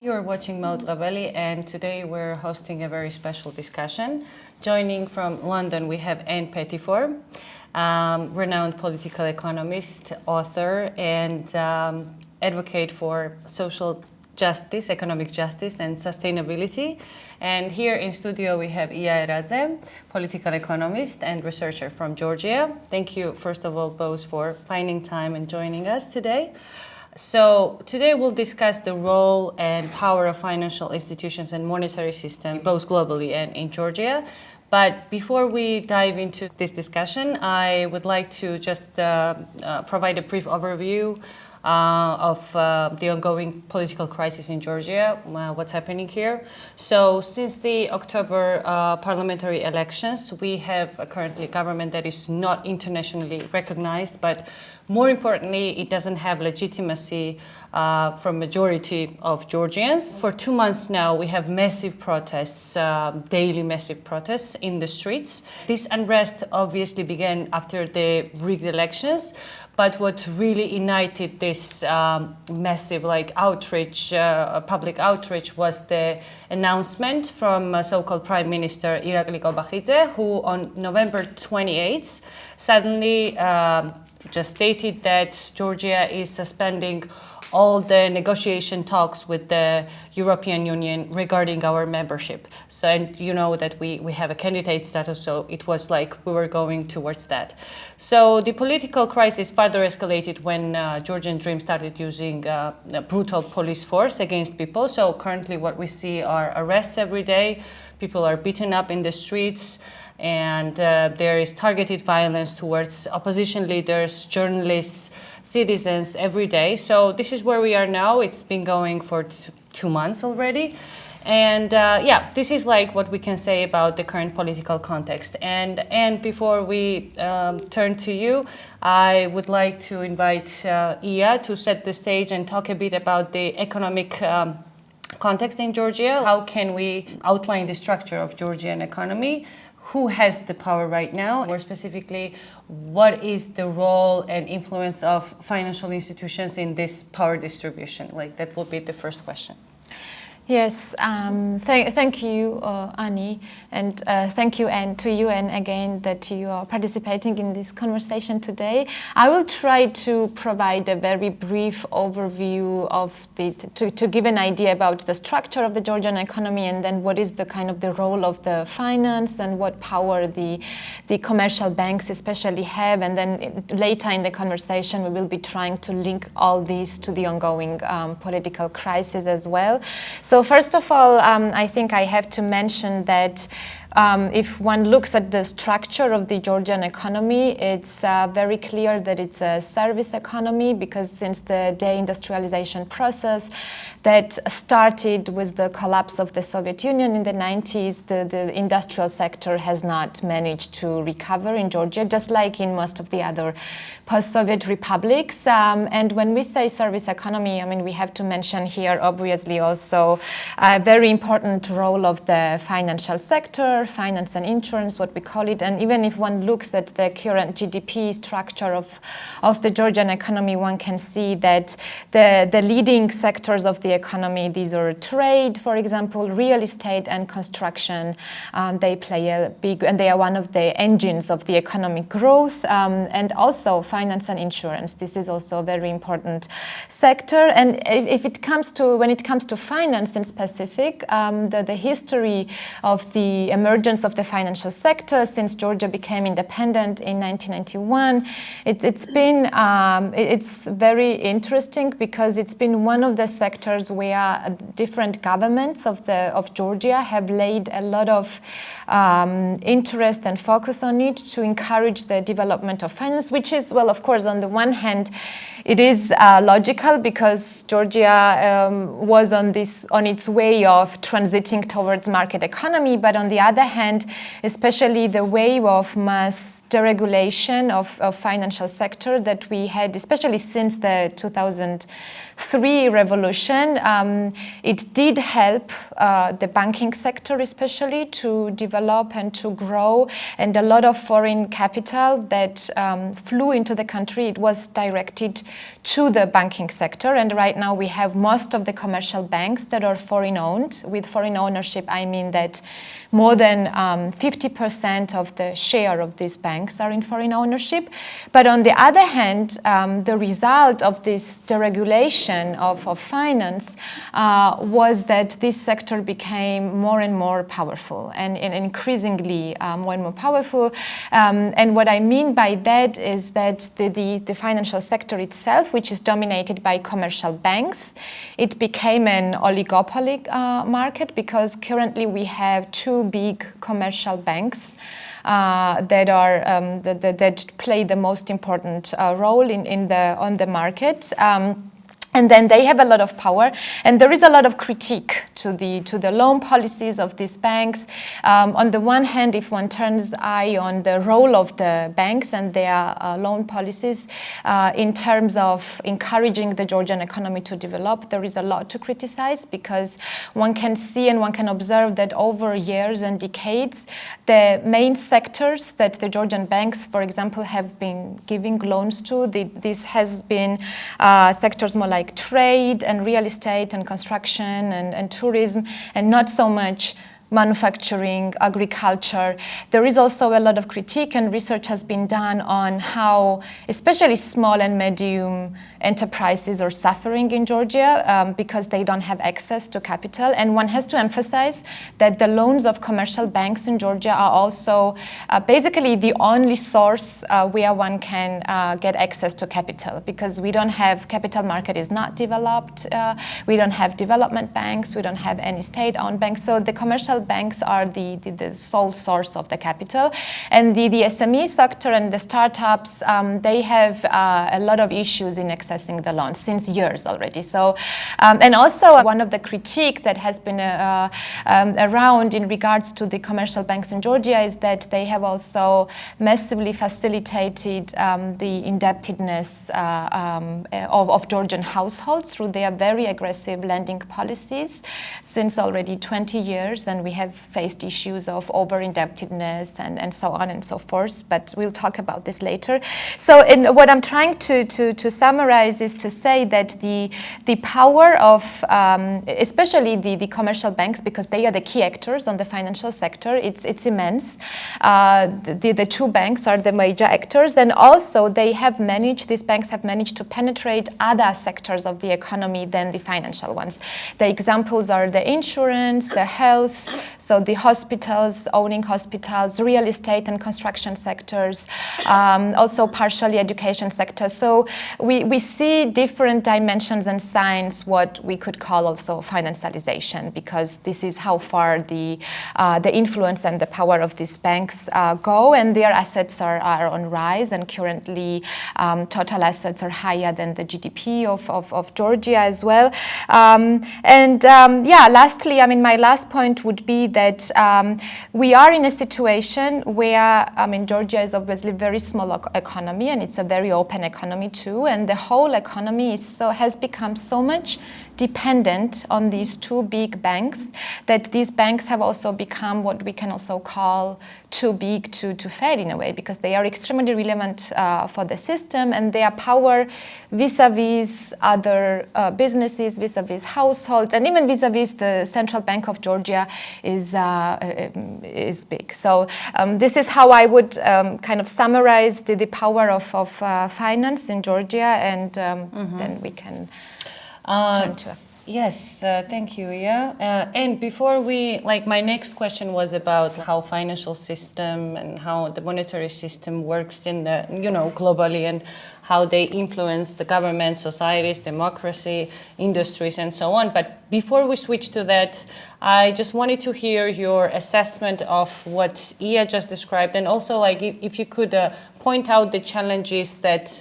You're watching Moutraveli, and today we're hosting a very special discussion. Joining from London, we have Ann Pettifor, renowned political economist, author, and advocate for social justice, economic justice, and sustainability. And here in studio, we have Ia Eradze, political economist and researcher from Georgia. Thank you, first of all, both for finding time and joining us today. So today we'll discuss the role and power of financial institutions and monetary system, both globally and in Georgia. But before we dive into this discussion, I would like to just provide a brief overview of the ongoing political crisis in Georgia, what's happening here. So since the October parliamentary elections, we have currently a government that is not internationally recognized, but more importantly, it doesn't have legitimacy from majority of Georgians. For 2 months now, we have massive protests, daily massive protests in the streets. This unrest obviously began after the rigged elections, but what really ignited this massive outreach, public outreach, was the announcement from so-called Prime Minister Ia Eradze, who on November 28th suddenly just stated that Georgia is suspending all the negotiation talks with the European Union regarding our membership. So, and you know that we have a candidate status, so it was like we were going towards that. So the political crisis further escalated when Georgian Dream started using brutal police force against people. So currently what we see are arrests every day, people are beaten up in the streets, and there is targeted violence towards opposition leaders, journalists, citizens every day. So this is where we are now. It's been going for 2 months already. And yeah, this is like what we can say about the current political context. And before we turn to you, I would like to invite Ia to set the stage and talk a bit about the economic context in Georgia. How can we outline the structure of Georgian economy? Who has the power right now? More specifically, what is the role and influence of financial institutions in this power distribution? Like, that will be the first question. Yes, thank you, Annie, and thank you, and to you, and again that you are participating in this conversation today. I will try to provide a very brief overview of to give an idea about the structure of the Georgian economy, and then what is the kind of the role of the finance and what power the commercial banks especially have, and then later in the conversation we will be trying to link all these to the ongoing political crisis as well. So first of all, I think I have to mention that if one looks at the structure of the Georgian economy, it's very clear that it's a service economy, because since the deindustrialization process that started with the collapse of the Soviet Union in the 90s, the industrial sector has not managed to recover in Georgia, just like in most of the other post-Soviet republics. And when we say service economy, I mean, we have to mention here obviously also a very important role of the financial sector, finance and insurance, what we call it. And even if one looks at the current GDP structure of the Georgian economy, one can see that the leading sectors of the economy, these are trade, for example, real estate and construction. They play a big, and they are one of the engines of the economic growth, and also finance and insurance. This is also a very important sector. And if it comes to, when it comes to finance in specific, the history of the emergence of the financial sector since Georgia became independent in 1991, it's very interesting, because it's been one of the sectors where different governments of Georgia have laid a lot of interest and focus on it to encourage the development of finance, which is, well, of course, on the one hand, it is logical, because Georgia was on its way of transiting towards market economy, but on the other hand, especially the wave of mass deregulation of financial sector that we had, especially since the 2000 3 revolution, it did help the banking sector especially to develop and to grow, and a lot of foreign capital that flew into the country, it was directed to the banking sector. And right now we have most of the commercial banks that are foreign owned. With foreign ownership, I mean that more than 50% of the share of these banks are in foreign ownership. But on the other hand, the result of this deregulation of finance was that this sector became more and more powerful and increasingly more and more powerful. And what I mean by that is that the financial sector itself, which is dominated by commercial banks, it became an oligopoly market, because currently we have 2 big commercial banks that play the most important role on the market. And then they have a lot of power, and there is a lot of critique to the loan policies of these banks. On the one hand, if one turns eye on the role of the banks and their loan policies in terms of encouraging the Georgian economy to develop, there is a lot to criticize, because one can see and one can observe that over years and decades, the main sectors that the Georgian banks, for example, have been giving loans to, this has been sectors more like trade and real estate and construction and tourism, and not so much manufacturing, agriculture. There is also a lot of critique, and research has been done on how especially small and medium enterprises are suffering in Georgia because they don't have access to capital. And one has to emphasize that the loans of commercial banks in Georgia are also basically the only source where one can get access to capital, because we don't have, capital market is not developed, we don't have development banks, we don't have any state-owned banks, so the commercial banks are the sole source of the capital. And the SME sector and the startups, they have a lot of issues in accessing the loans since years already. So, and also one of the critique that has been around in regards to the commercial banks in Georgia is that they have also massively facilitated the indebtedness of Georgian households through their very aggressive lending policies since already 20 years, and we have faced issues of over-indebtedness and so on and so forth, but we'll talk about this later. So what I'm trying to summarize is to say that the power of especially the commercial banks, because they are the key actors on the financial sector, it's immense. The 2 banks are the major actors, and also these banks have managed to penetrate other sectors of the economy than the financial ones. The examples are the insurance, the health, so the hospitals, owning hospitals, real estate and construction sectors, also partially education sector. So we see different dimensions and signs, what we could call also financialization, because this is how far the influence and the power of these banks go, and their assets are on rise, and currently total assets are higher than the GDP of Georgia as well. Lastly, I mean, my last point would be that we are in a situation where, I mean, Georgia is obviously a very small economy, and it's a very open economy too, and the whole economy has become so much dependent on these 2 big banks that these banks have also become what we can also call too big to fail in a way, because they are extremely relevant for the system, and their power vis-a-vis other businesses, vis-a-vis households, and even vis-a-vis the Central Bank of Georgia is big. So this is how I would kind of summarize the power of finance in Georgia, and then we can turn to. Yes, thank you, Ia. And before my next question was about how financial system and how the monetary system works in the, globally, and how they influence the government, societies, democracy, industries, and so on. But before we switch to that, I just wanted to hear your assessment of what Ia just described, and also if you could point out the challenges that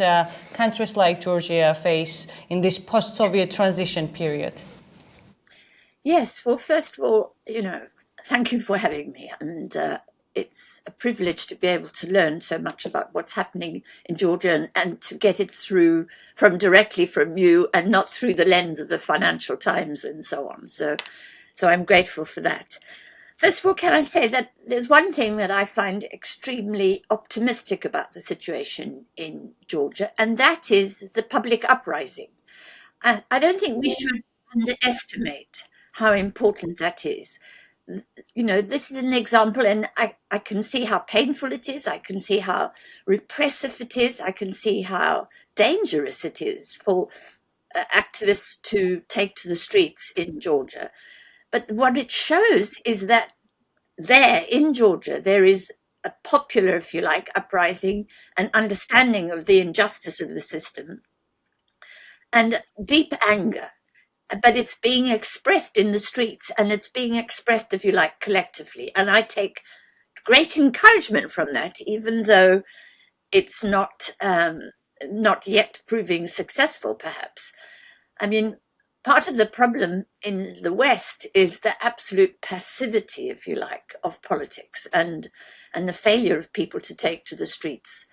countries like Georgia face in this post-Soviet transition period. Yes, well, first of all, thank you for having me. And it's a privilege to be able to learn so much about what's happening in Georgia and to get it through directly from you and not through the lens of the Financial Times and so on. So I'm grateful for that. First of all, can I say that there's one thing that I find extremely optimistic about the situation in Georgia, and that is the public uprising. I don't think we should underestimate how important that is. You know, this is an example, and I can see how painful it is. I can see how repressive it is. I can see how dangerous it is for activists to take to the streets in Georgia. But what it shows is that there in Georgia, there is a popular, if you like, uprising, an understanding of the injustice of the system, and deep anger. But it's being expressed in the streets, and it's being expressed, if you like, collectively. And I take great encouragement from that, even though it's not yet proving successful, perhaps. I mean, part of the problem in the West is the absolute passivity, if you like, of politics and the failure of people to take to the streets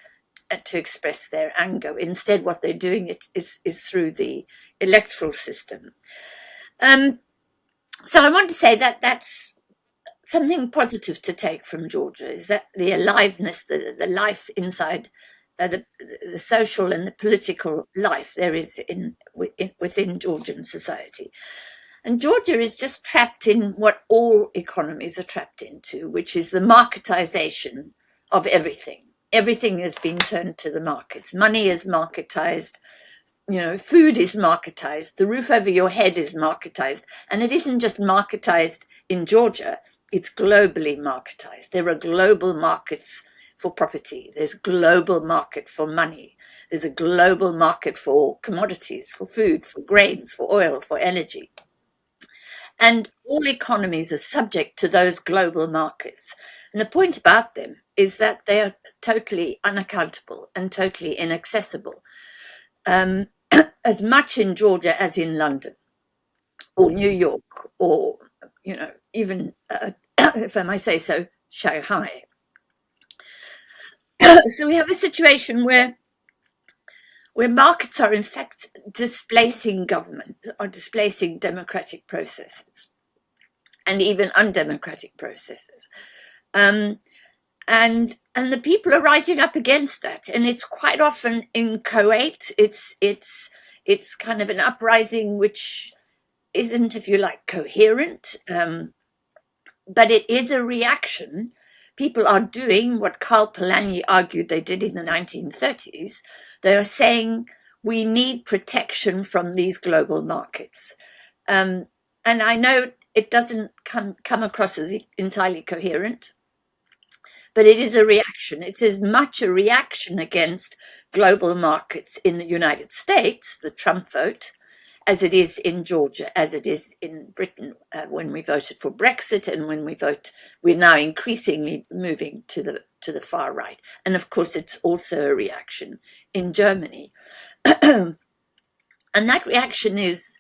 to express their anger. Instead, what they're doing is through the electoral system. So I want to say that that's something positive to take from Georgia, is that the aliveness, the life inside the social and the political life there is within Georgian society. And Georgia is just trapped in what all economies are trapped into, which is the marketization of everything. Everything has been turned to the markets. Money is marketized. You know, food is marketized. The roof over your head is marketized. And it isn't just marketized in Georgia. It's globally marketized. There are global markets for property. There's a global market for money. There's a global market for commodities, for food, for grains, for oil, for energy. And all economies are subject to those global markets. And the point about them is that they are totally unaccountable and totally inaccessible. As much in Georgia as in London or New York or, you know, even, if I might say so, Shanghai. So we have a situation where markets are in fact displacing government, or displacing democratic processes and even undemocratic processes. And the people are rising up against that. And it's quite often inchoate. It's kind of an uprising which isn't, if you like, coherent, but it is a reaction. People are doing what Karl Polanyi argued they did in the 1930s. They are saying we need protection from these global markets. And I know it doesn't come across as entirely coherent, but it is a reaction. It's as much a reaction against global markets in the United States, the Trump vote, as it is in Georgia, as it is in Britain when we voted for Brexit, and when we're now increasingly moving to the far right. And of course, it's also a reaction in Germany. And that reaction is,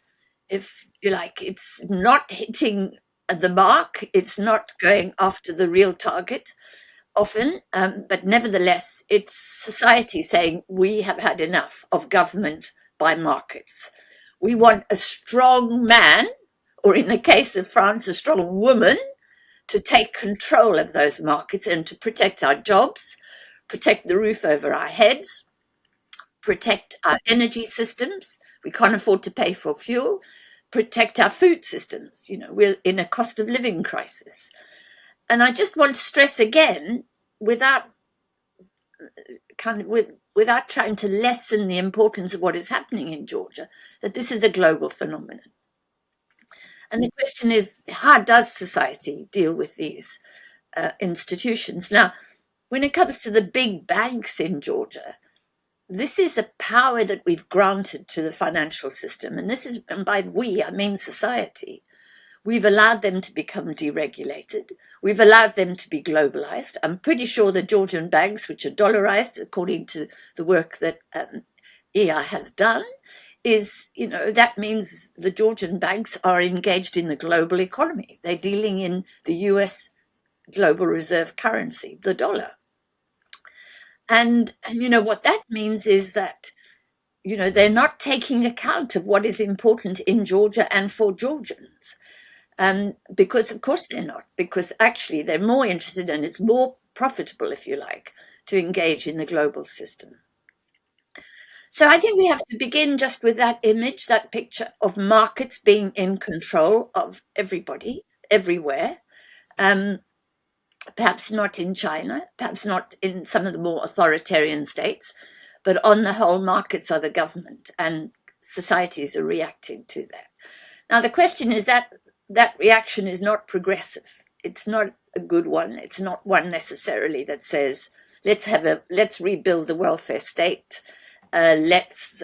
if you like, it's not hitting the mark. It's not going after the real target often, but nevertheless, it's society saying we have had enough of government by markets. We want a strong man, or in the case of France, a strong woman, to take control of those markets and to protect our jobs, protect the roof over our heads, protect our energy systems. We can't afford to pay for fuel. Protect our food systems. You know, we're in a cost of living crisis. And I just want to stress again, without trying to lessen the importance of what is happening in Georgia, that this is a global phenomenon. And the question is, how does society deal with these institutions? Now, when it comes to the big banks in Georgia, this is a power that we've granted to the financial system. And by we, I mean society. We've allowed them to become deregulated. We've allowed them to be globalized. I'm pretty sure the Georgian banks, which are dollarized, according to the work that Ia has done, is, you know, that means the Georgian banks are engaged in the global economy. They're dealing in the US global reserve currency, the dollar. And what that means is that, they're not taking account of what is important in Georgia and for Georgians. Because, of course, they're not, because actually they're more interested, and it's more profitable, if you like, to engage in the global system. So I think we have to begin just with that image, that picture of markets being in control of everybody, everywhere. Perhaps not in China, perhaps not in some of the more authoritarian states, but on the whole, markets are the government, and societies are reacting to that. Now, the question is that reaction is not progressive. It's not a good one. It's not one necessarily that says, let's rebuild the welfare state. Let's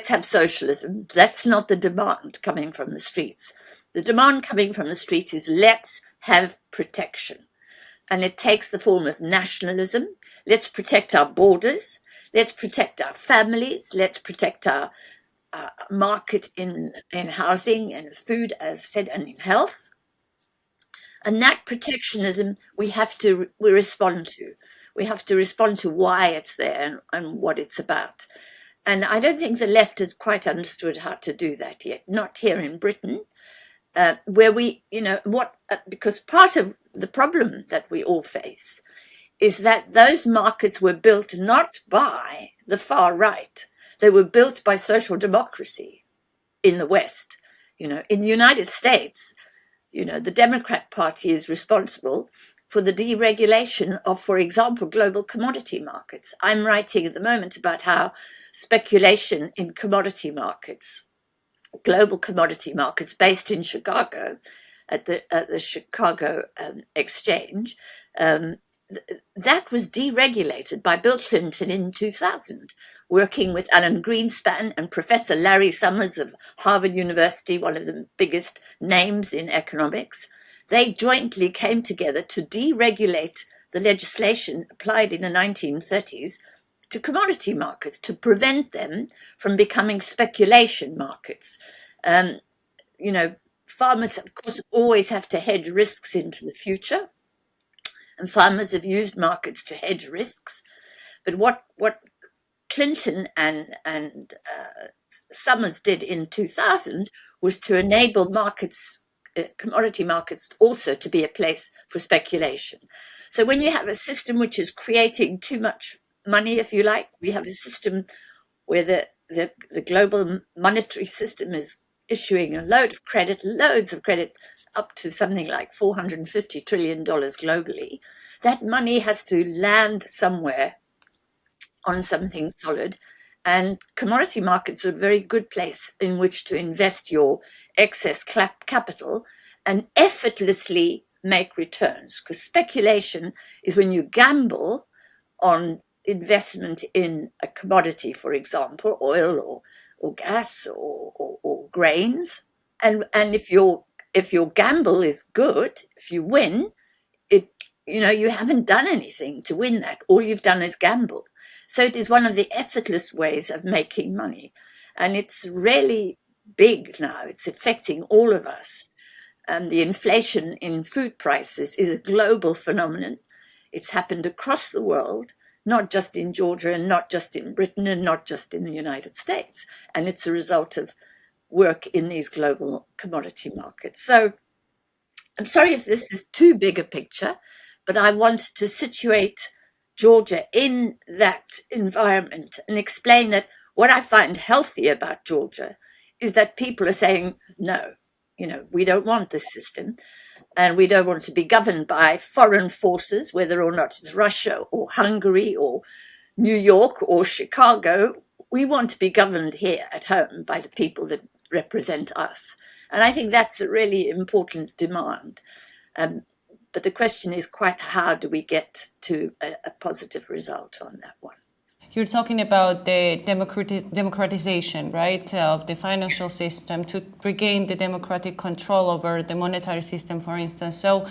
have socialism. That's not the demand coming from the streets. The demand coming from the streets is let's have protection. And it takes the form of nationalism. Let's protect our borders. Let's protect our families. Let's protect our market in housing and food, as said, and in health. And that protectionism we respond to. We have to respond to why it's there and what it's about. And I don't think the left has quite understood how to do that yet, not here in Britain. Where we, because part of the problem that we all face is that those markets were built not by the far right. They were built by social democracy in the West. In the United States, the Democrat Party is responsible for the deregulation of, for example, global commodity markets. I'm writing at the moment about how speculation in commodity markets, global commodity markets based in Chicago, at the Chicago Exchange, that was deregulated by Bill Clinton in 2000, working with Alan Greenspan and Professor Larry Summers of Harvard University, one of the biggest names in economics. They jointly came together to deregulate the legislation applied in the 1930s to commodity markets, to prevent them from becoming speculation markets. Farmers, of course, always have to hedge risks into the future, and farmers have used markets to hedge risks. But what Clinton and Summers did in 2000 was to enable markets, commodity markets, also to be a place for speculation. So when you have a system which is creating too much money, if you like, we have a system where the global monetary system is issuing loads of credit, up to something like $450 trillion globally. That money has to land somewhere on something solid, and commodity markets are a very good place in which to invest your excess capital and effortlessly make returns, because speculation is when you gamble on investment in a commodity, for example, oil or gas or grains, and if your gamble is good, if you win, you haven't done anything to win that. All you've done is gamble. So it is one of the effortless ways of making money, and it's really big now. It's affecting all of us. The inflation in food prices is a global phenomenon. It's happened across the world, not just in Georgia and not just in Britain and not just in the United States. And it's a result of work in these global commodity markets. So I'm sorry if this is too big a picture, but I want to situate Georgia in that environment and explain that what I find healthy about Georgia is that people are saying, no, we don't want this system, and we don't want to be governed by foreign forces, whether or not it's Russia or Hungary or New York or Chicago. We want to be governed here at home by the people that represent us. And I think that's a really important demand. But the question is quite how do we get to a positive result on that one? You're talking about the democratization, right, of the financial system to regain the democratic control over the monetary system, for instance. So,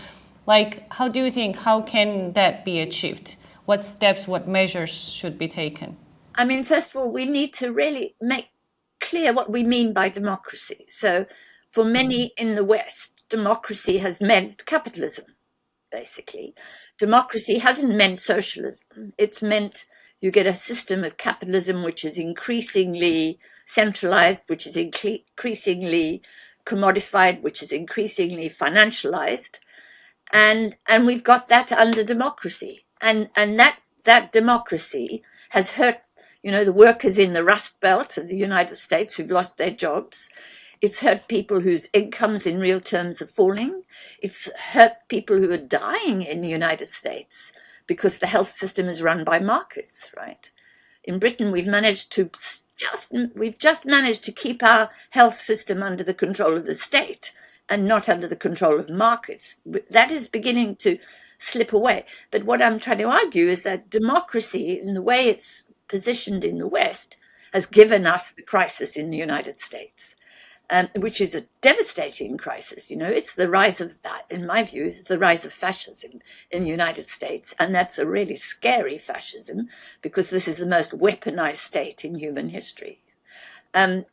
how do you think, how can that be achieved? What steps, what measures should be taken? I mean, first of all, we need to really make clear what we mean by democracy. So, for many in the West, democracy has meant capitalism. basically. Democracy hasn't meant socialism. It's meant you get a system of capitalism which is increasingly centralized, which is increasingly commodified, which is increasingly financialized. And we've got that under democracy. And that democracy has hurt, the workers in the Rust Belt of the United States who've lost their jobs. It's hurt people whose incomes in real terms are falling. It's hurt people who are dying in the United States because the health system is run by markets, right? In Britain, we've just managed to keep our health system under the control of the state and not under the control of markets. That is beginning to slip away. But what I'm trying to argue is that democracy, in the way it's positioned in the West, has given us the crisis in the United States. Which is a devastating crisis. It's the rise of that, in my view, is the rise of fascism in the United States. And that's a really scary fascism because this is the most weaponized state in human history. And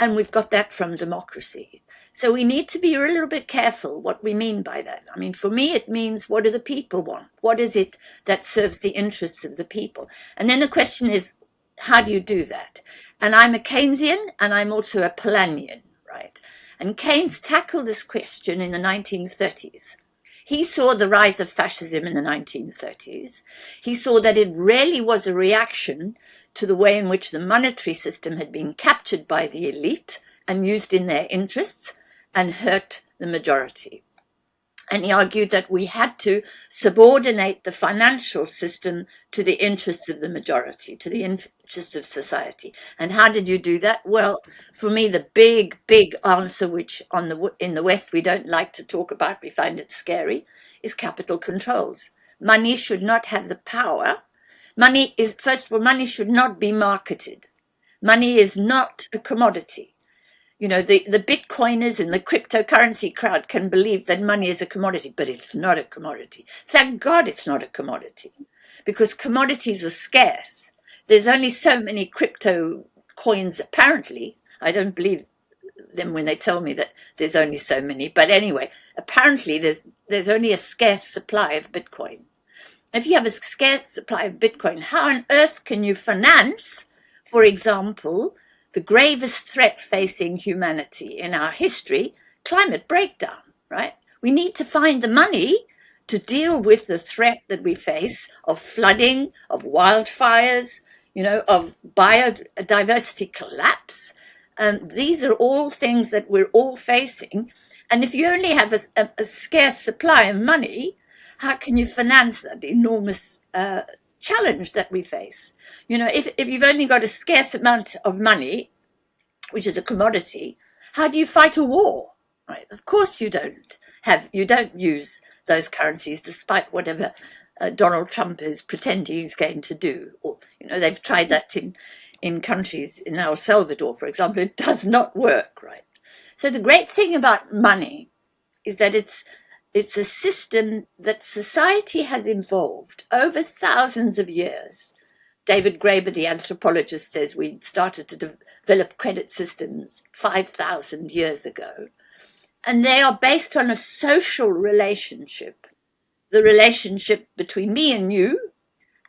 we've got that from democracy. So we need to be a little bit careful what we mean by that. I mean, for me, it means what do the people want? What is it that serves the interests of the people? And then the question is, how do you do that? And I'm a Keynesian and I'm also a Polanyian. Right. And Keynes tackled this question in the 1930s. He saw the rise of fascism in the 1930s. He saw that it really was a reaction to the way in which the monetary system had been captured by the elite and used in their interests and hurt the majority. And he argued that we had to subordinate the financial system to the interests of the majority, to the interests of society. And how did you do that? Well, for me, the big answer, which in the West we don't like to talk about, we find it scary, is capital controls. Money should not have the power. First of all, money should not be marketed. Money is not a commodity. The Bitcoiners and the cryptocurrency crowd can believe that money is a commodity, but it's not a commodity. Thank God it's not a commodity, because commodities are scarce. There's only so many crypto coins, apparently. I don't believe them when they tell me that there's only so many. But anyway, apparently there's only a scarce supply of Bitcoin. If you have a scarce supply of Bitcoin, how on earth can you finance, for example, the gravest threat facing humanity in our history, climate breakdown, right? We need to find the money to deal with the threat that we face of flooding, of wildfires, of biodiversity collapse. These are all things that we're all facing. And if you only have a scarce supply of money, how can you finance that enormous challenge that we face? If you've only got a scarce amount of money, which is a commodity, how do you fight a war? Right? Of course you don't use those currencies, despite whatever Donald Trump is pretending he's going to do. Or they've tried that in countries, in El Salvador, for example. It does not work, right? So the great thing about money is that it's a system that society has evolved over thousands of years. David Graeber, the anthropologist, says we started to develop credit systems 5,000 years ago. And they are based on a social relationship, the relationship between me and you,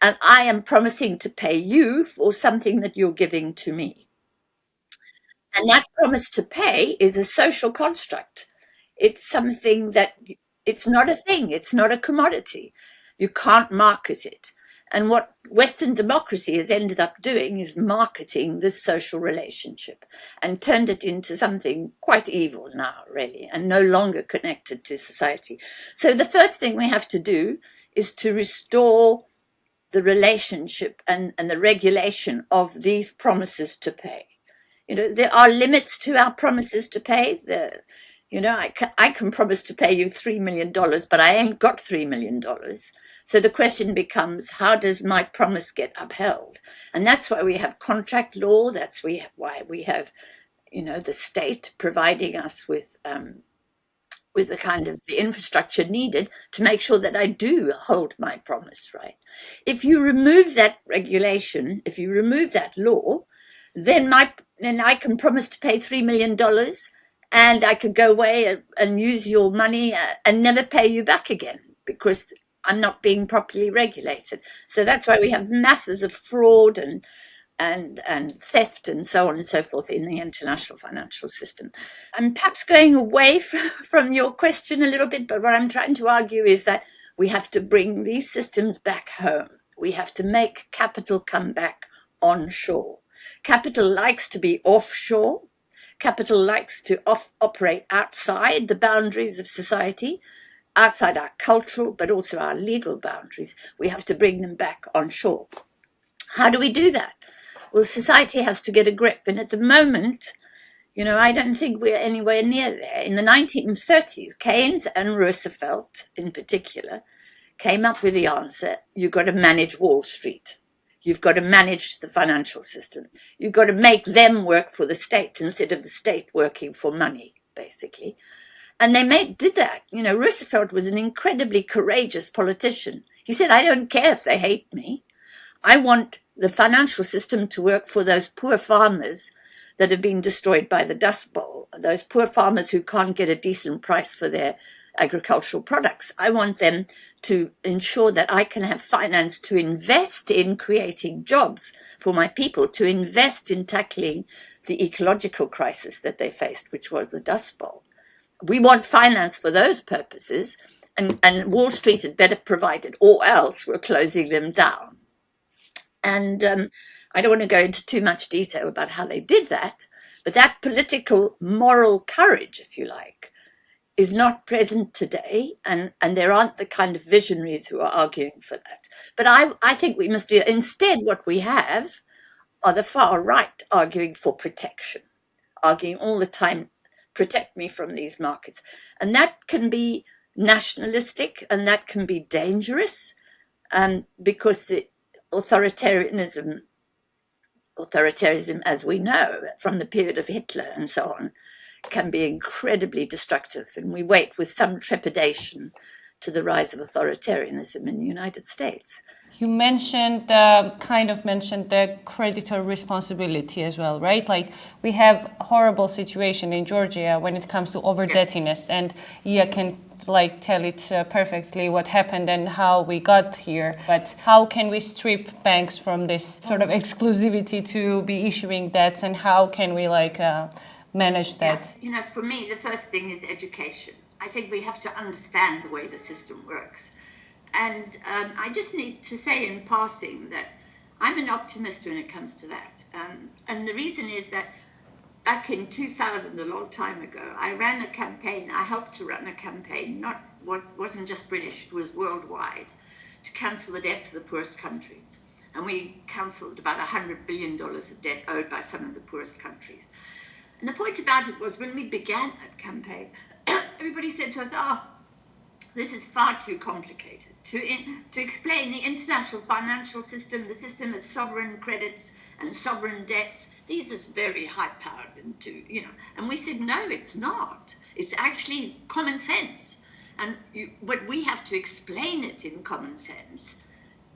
and I am promising to pay you for something that you're giving to me. And that promise to pay is a social construct. It's something that, it's not a thing, it's not a commodity. You can't market it. And what Western democracy has ended up doing is marketing this social relationship and turned it into something quite evil now, really, and no longer connected to society. So the first thing we have to do is to restore the relationship and the regulation of these promises to pay. There are limits to our promises to pay. I can promise to pay you $3 million, but I ain't got $3 million. So the question becomes, how does my promise get upheld? And that's why we have contract law. That's why we have, the state providing us with the kind of the infrastructure needed to make sure that I do hold my promise, right? If you remove that regulation, if you remove that law, then I can promise to pay $3 million and I could go away and use your money and never pay you back again, because I'm not being properly regulated. So that's why we have masses of fraud and theft and so on and so forth in the international financial system. I'm perhaps going away from your question a little bit, but what I'm trying to argue is that we have to bring these systems back home. We have to make capital come back onshore. Capital likes to be offshore. Capital likes to operate outside the boundaries of society, outside our cultural, but also our legal boundaries. We have to bring them back onshore. How do we do that? Well, society has to get a grip. And at the moment, I don't think we're anywhere near there. In the 1930s, Keynes and Roosevelt in particular came up with the answer, you've got to manage Wall Street. You've got to manage the financial system. You've got to make them work for the state instead of the state working for money, basically. And they did that. Roosevelt was an incredibly courageous politician. He said, I don't care if they hate me. I want the financial system to work for those poor farmers that have been destroyed by the Dust Bowl, those poor farmers who can't get a decent price for their agricultural products. I want them to ensure that I can have finance to invest in creating jobs for my people, to invest in tackling the ecological crisis that they faced, which was the Dust Bowl. We want finance for those purposes, and Wall Street had better provide it, or else we're closing them down. And I don't want to go into too much detail about how they did that, but that political moral courage, if you like, is not present today, and there aren't the kind of visionaries who are arguing for that. But I think we must do, instead what we have are the far right arguing for protection, arguing all the time, protect me from these markets. And that can be nationalistic and that can be dangerous because authoritarianism, as we know from the period of Hitler and so on, can be incredibly destructive. And we wait with some trepidation to the rise of authoritarianism in the United States. You mentioned the creditor responsibility as well, right? Like we have a horrible situation in Georgia when it comes to over-indebtedness, and Ia can tell it perfectly what happened and how we got here. But how can we strip banks from this sort of exclusivity to be issuing debts, and how can we manage that? Yeah. For me, the first thing is education. I think we have to understand the way the system works. And I just need to say in passing that I'm an optimist when it comes to that. And the reason is that back in 2000, a long time ago, I ran a campaign. I helped to run a campaign, wasn't just British, it was worldwide, to cancel the debts of the poorest countries. And we cancelled about $100 billion of debt owed by some of the poorest countries. And the point about it was when we began that campaign, everybody said to us, this is far too complicated to explain the international financial system, the system of sovereign credits and sovereign debts. These is very high-powered and we said, no, it's not. It's actually common sense. But we have to explain it in common sense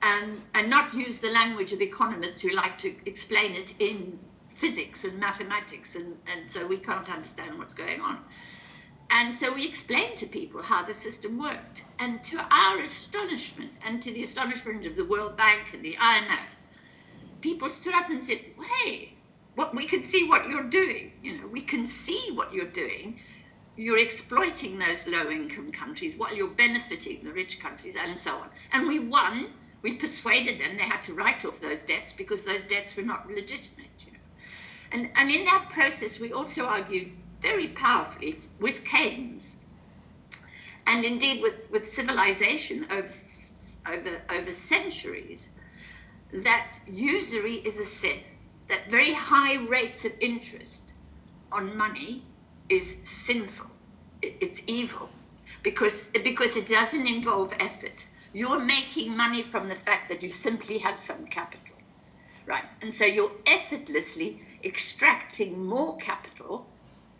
and not use the language of economists who like to explain it in physics and mathematics, and so we can't understand what's going on. And so we explained to people how the system worked. And to our astonishment, and to the astonishment of the World Bank and the IMF, people stood up and said, hey, we can see what you're doing. We can see what you're doing. You're exploiting those low-income countries while you're benefiting the rich countries and so on. And we won. We persuaded them they had to write off those debts because those debts were not legitimate. And in that process, we also argued very powerfully with Keynes, and indeed with civilization over centuries, that usury is a sin, that very high rates of interest on money is sinful, it's evil, because it doesn't involve effort. You're making money from the fact that you simply have some capital, right? And so you're effortlessly extracting more capital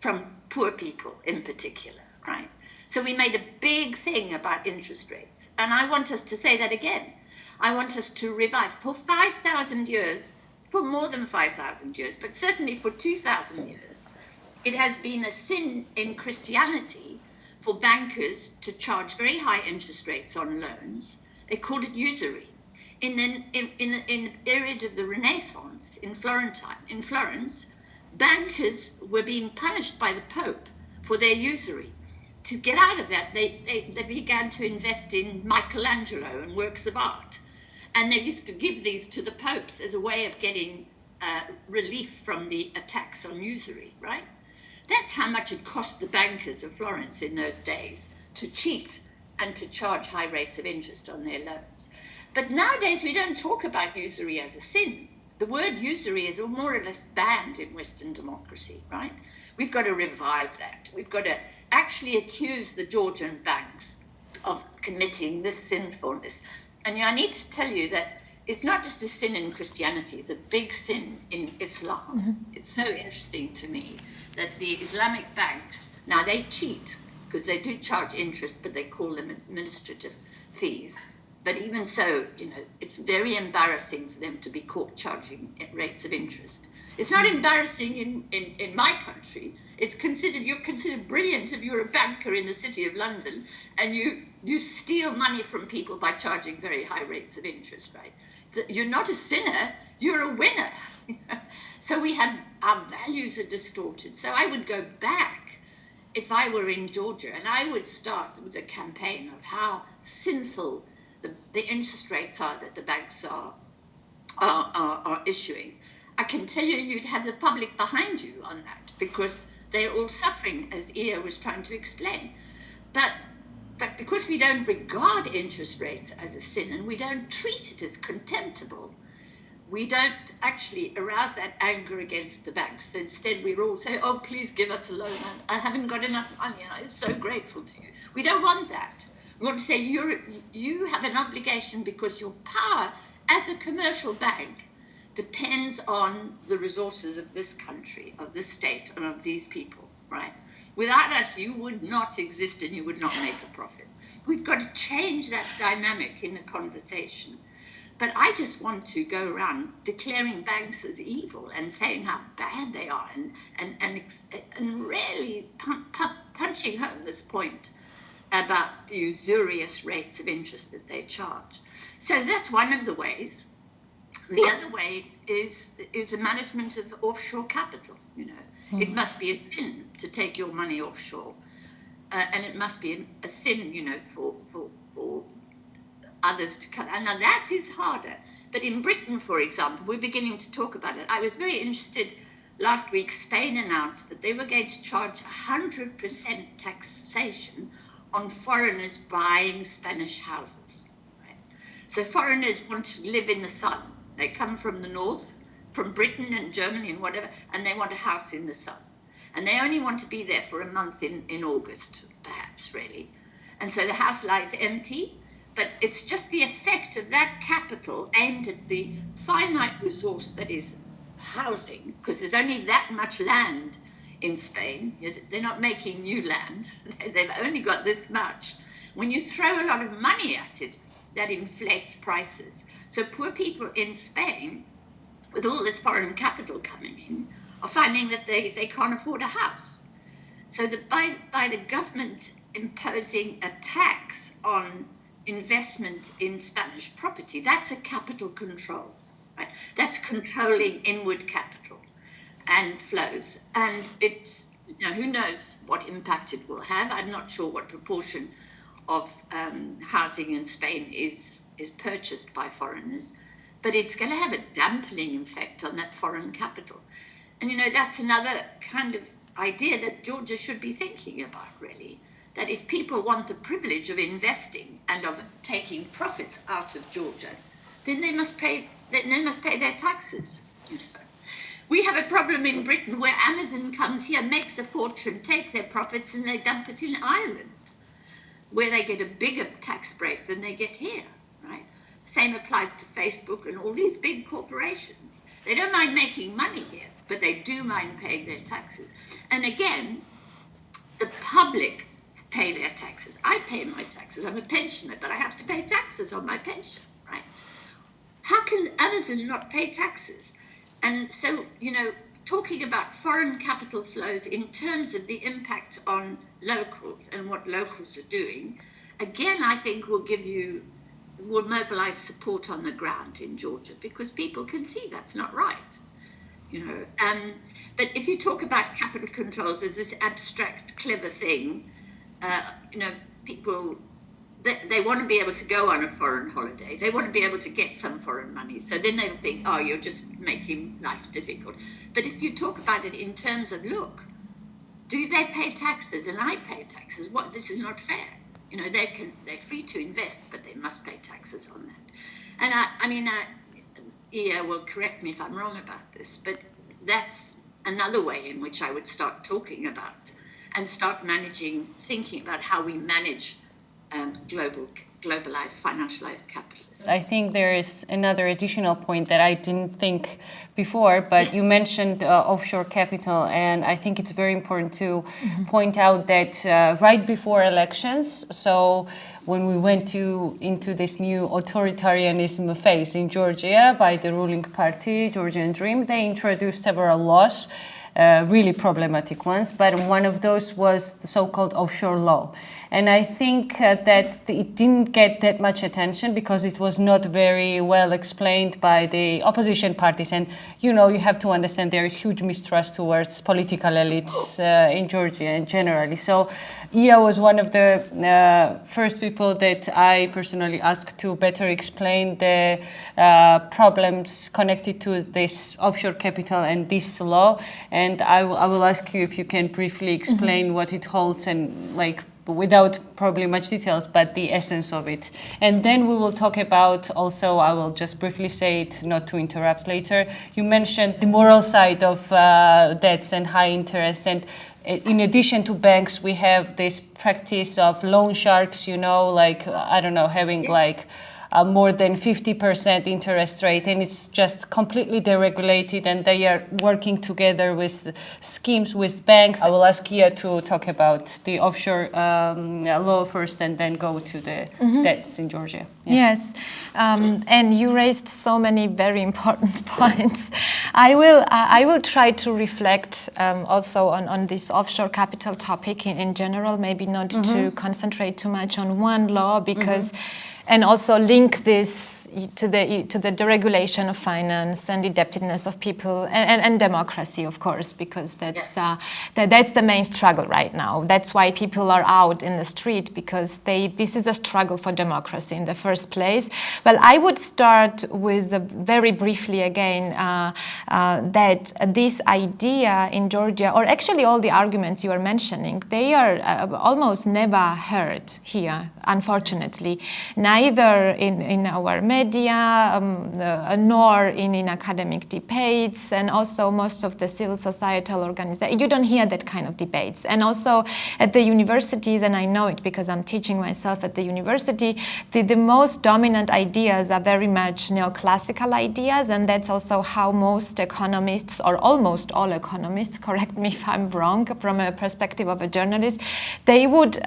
from poor people in particular, right? So we made a big thing about interest rates. And I want us to say that again. I want us to revive. For 5,000 years, for more than 5,000 years, but certainly for 2,000 years, it has been a sin in Christianity for bankers to charge very high interest rates on loans. They called it usury. In the period of the Renaissance in Florence, bankers were being punished by the Pope for their usury. To get out of that, they began to invest in Michelangelo and works of art. And they used to give these to the popes as a way of getting relief from the attacks on usury, right? That's how much it cost the bankers of Florence in those days to cheat and to charge high rates of interest on their loans. But nowadays we don't talk about usury as a sin. The word usury is more or less banned in Western democracy, right? We've got to revive that. We've got to actually accuse the Georgian banks of committing this sinfulness. And I need to tell you that it's not just a sin in Christianity, it's a big sin in Islam. Mm-hmm. It's so interesting to me that the Islamic banks, now they cheat because they do charge interest, but they call them administrative fees. But even so, it's very embarrassing for them to be caught charging rates of interest. It's not embarrassing in my country. You're considered brilliant if you're a banker in the City of London and you steal money from people by charging very high rates of interest, right? You're not a sinner, you're a winner. So our values are distorted. So I would go back if I were in Georgia, and I would start with a campaign of how sinful the interest rates are that the banks are issuing. I can tell you, you'd have the public behind you on that because they're all suffering, as Ia was trying to explain. But because we don't regard interest rates as a sin and we don't treat it as contemptible, we don't actually arouse that anger against the banks. Instead, we all say, oh, please give us a loan. I haven't got enough money and I'm so grateful to you. We don't want that. We want to say you have an obligation because your power as a commercial bank depends on the resources of this country, of this state, and of these people, right? Without us, you would not exist and you would not make a profit. We've got to change that dynamic in the conversation. But I just want to go around declaring banks as evil and saying how bad they are and really punching home this point about the usurious rates of interest that they charge. So that's one of the ways. The other way is the management of offshore capital. It must be a sin to take your money offshore, and it must be a sin, for others to come. And now that is harder. But in Britain, for example, we're beginning to talk about it. I was very interested. Last week, Spain announced that they were going to charge 100% taxation on foreigners buying Spanish houses. Right? So foreigners want to live in the sun. They come from the north, from Britain and Germany and whatever, and they want a house in the sun. And they only want to be there for a month in August, perhaps, really. And so the house lies empty, but it's just the effect of that capital aimed at the finite resource that is housing, because there's only that much land in Spain. They're not making new land. They've only got this much. When you throw a lot of money at it, that inflates prices. So poor people in Spain, with all this foreign capital coming in, are finding that they can't afford a house. So that by the government imposing a tax on investment in Spanish property, that's a capital control, right? That's controlling inward capital and flows. And it's, who knows what impact it will have. I'm not sure what proportion of housing in Spain is purchased by foreigners, but it's going to have a dampening effect on that foreign capital. And that's another kind of idea that Georgia should be thinking about, really, that if people want the privilege of investing and of taking profits out of Georgia, then they must pay their taxes. We have a problem in Britain where Amazon comes here, makes a fortune, take their profits, and they dump it in Ireland, where they get a bigger tax break than they get here, right? Same applies to Facebook and all these big corporations. They don't mind making money here, but they do mind paying their taxes. And again, the public pay their taxes. I pay my taxes. I'm a pensioner, but I have to pay taxes on my pension, right? How can Amazon not pay taxes? And so, talking about foreign capital flows in terms of the impact on locals and what locals are doing, again, I think will mobilize support on the ground in Georgia, because people can see that's not right. But if you talk about capital controls as this abstract, clever thing, people, they want to be able to go on a foreign holiday. They want to be able to get some foreign money. So then they'll think, oh, you're just making life difficult. But if you talk about it in terms of, look, do they pay taxes and I pay taxes? This is not fair. They're free to invest, but they must pay taxes on that. And Ia will correct me if I'm wrong about this, but that's another way in which I would start talking about and start thinking about how we manage globalized, financialized capitalism. I think there is another additional point that I didn't think before, but you mentioned offshore capital, and I think it's very important to point out that right before elections, so when we went into this new authoritarianism phase in Georgia by the ruling party, Georgian Dream, they introduced several laws, really problematic ones, but one of those was the so-called offshore law. And I think that it didn't get that much attention because it was not very well explained by the opposition parties. And you have to understand there is huge mistrust towards political elites in Georgia and generally. So Ia was one of the first people that I personally asked to better explain the problems connected to this offshore capital and this law. And I will ask you if you can briefly explain what it holds and without probably much details, but the essence of it. And then we will talk about also, I will just briefly say it, not to interrupt later. You mentioned the moral side of debts and high interest. And in addition to banks, we have this practice of loan sharks, having more than 50% interest rate, and it's just completely deregulated, and they are working together with schemes with banks. I will ask Ia to talk about the offshore law first and then go to the debts in Georgia. Yeah. Yes, and you raised so many very important points. I will try to reflect also on this offshore capital topic in general, maybe not to concentrate too much on one law, because and also link this to the deregulation of finance and indebtedness of people and democracy, of course, because that's the main struggle right now. That's why people are out in the street, because this is a struggle for democracy in the first place. Well, I would start with very briefly again that this idea in Georgia, or actually all the arguments you are mentioning, they are almost never heard here, unfortunately, neither in our media, nor in academic debates, and also most of the civil societal organizations. You don't hear that kind of debates. And also at the universities, and I know it because I'm teaching myself at the university, the most dominant ideas are very much neoclassical ideas, and that's also how most economists, or almost all economists, correct me if I'm wrong, from a perspective of a journalist, they would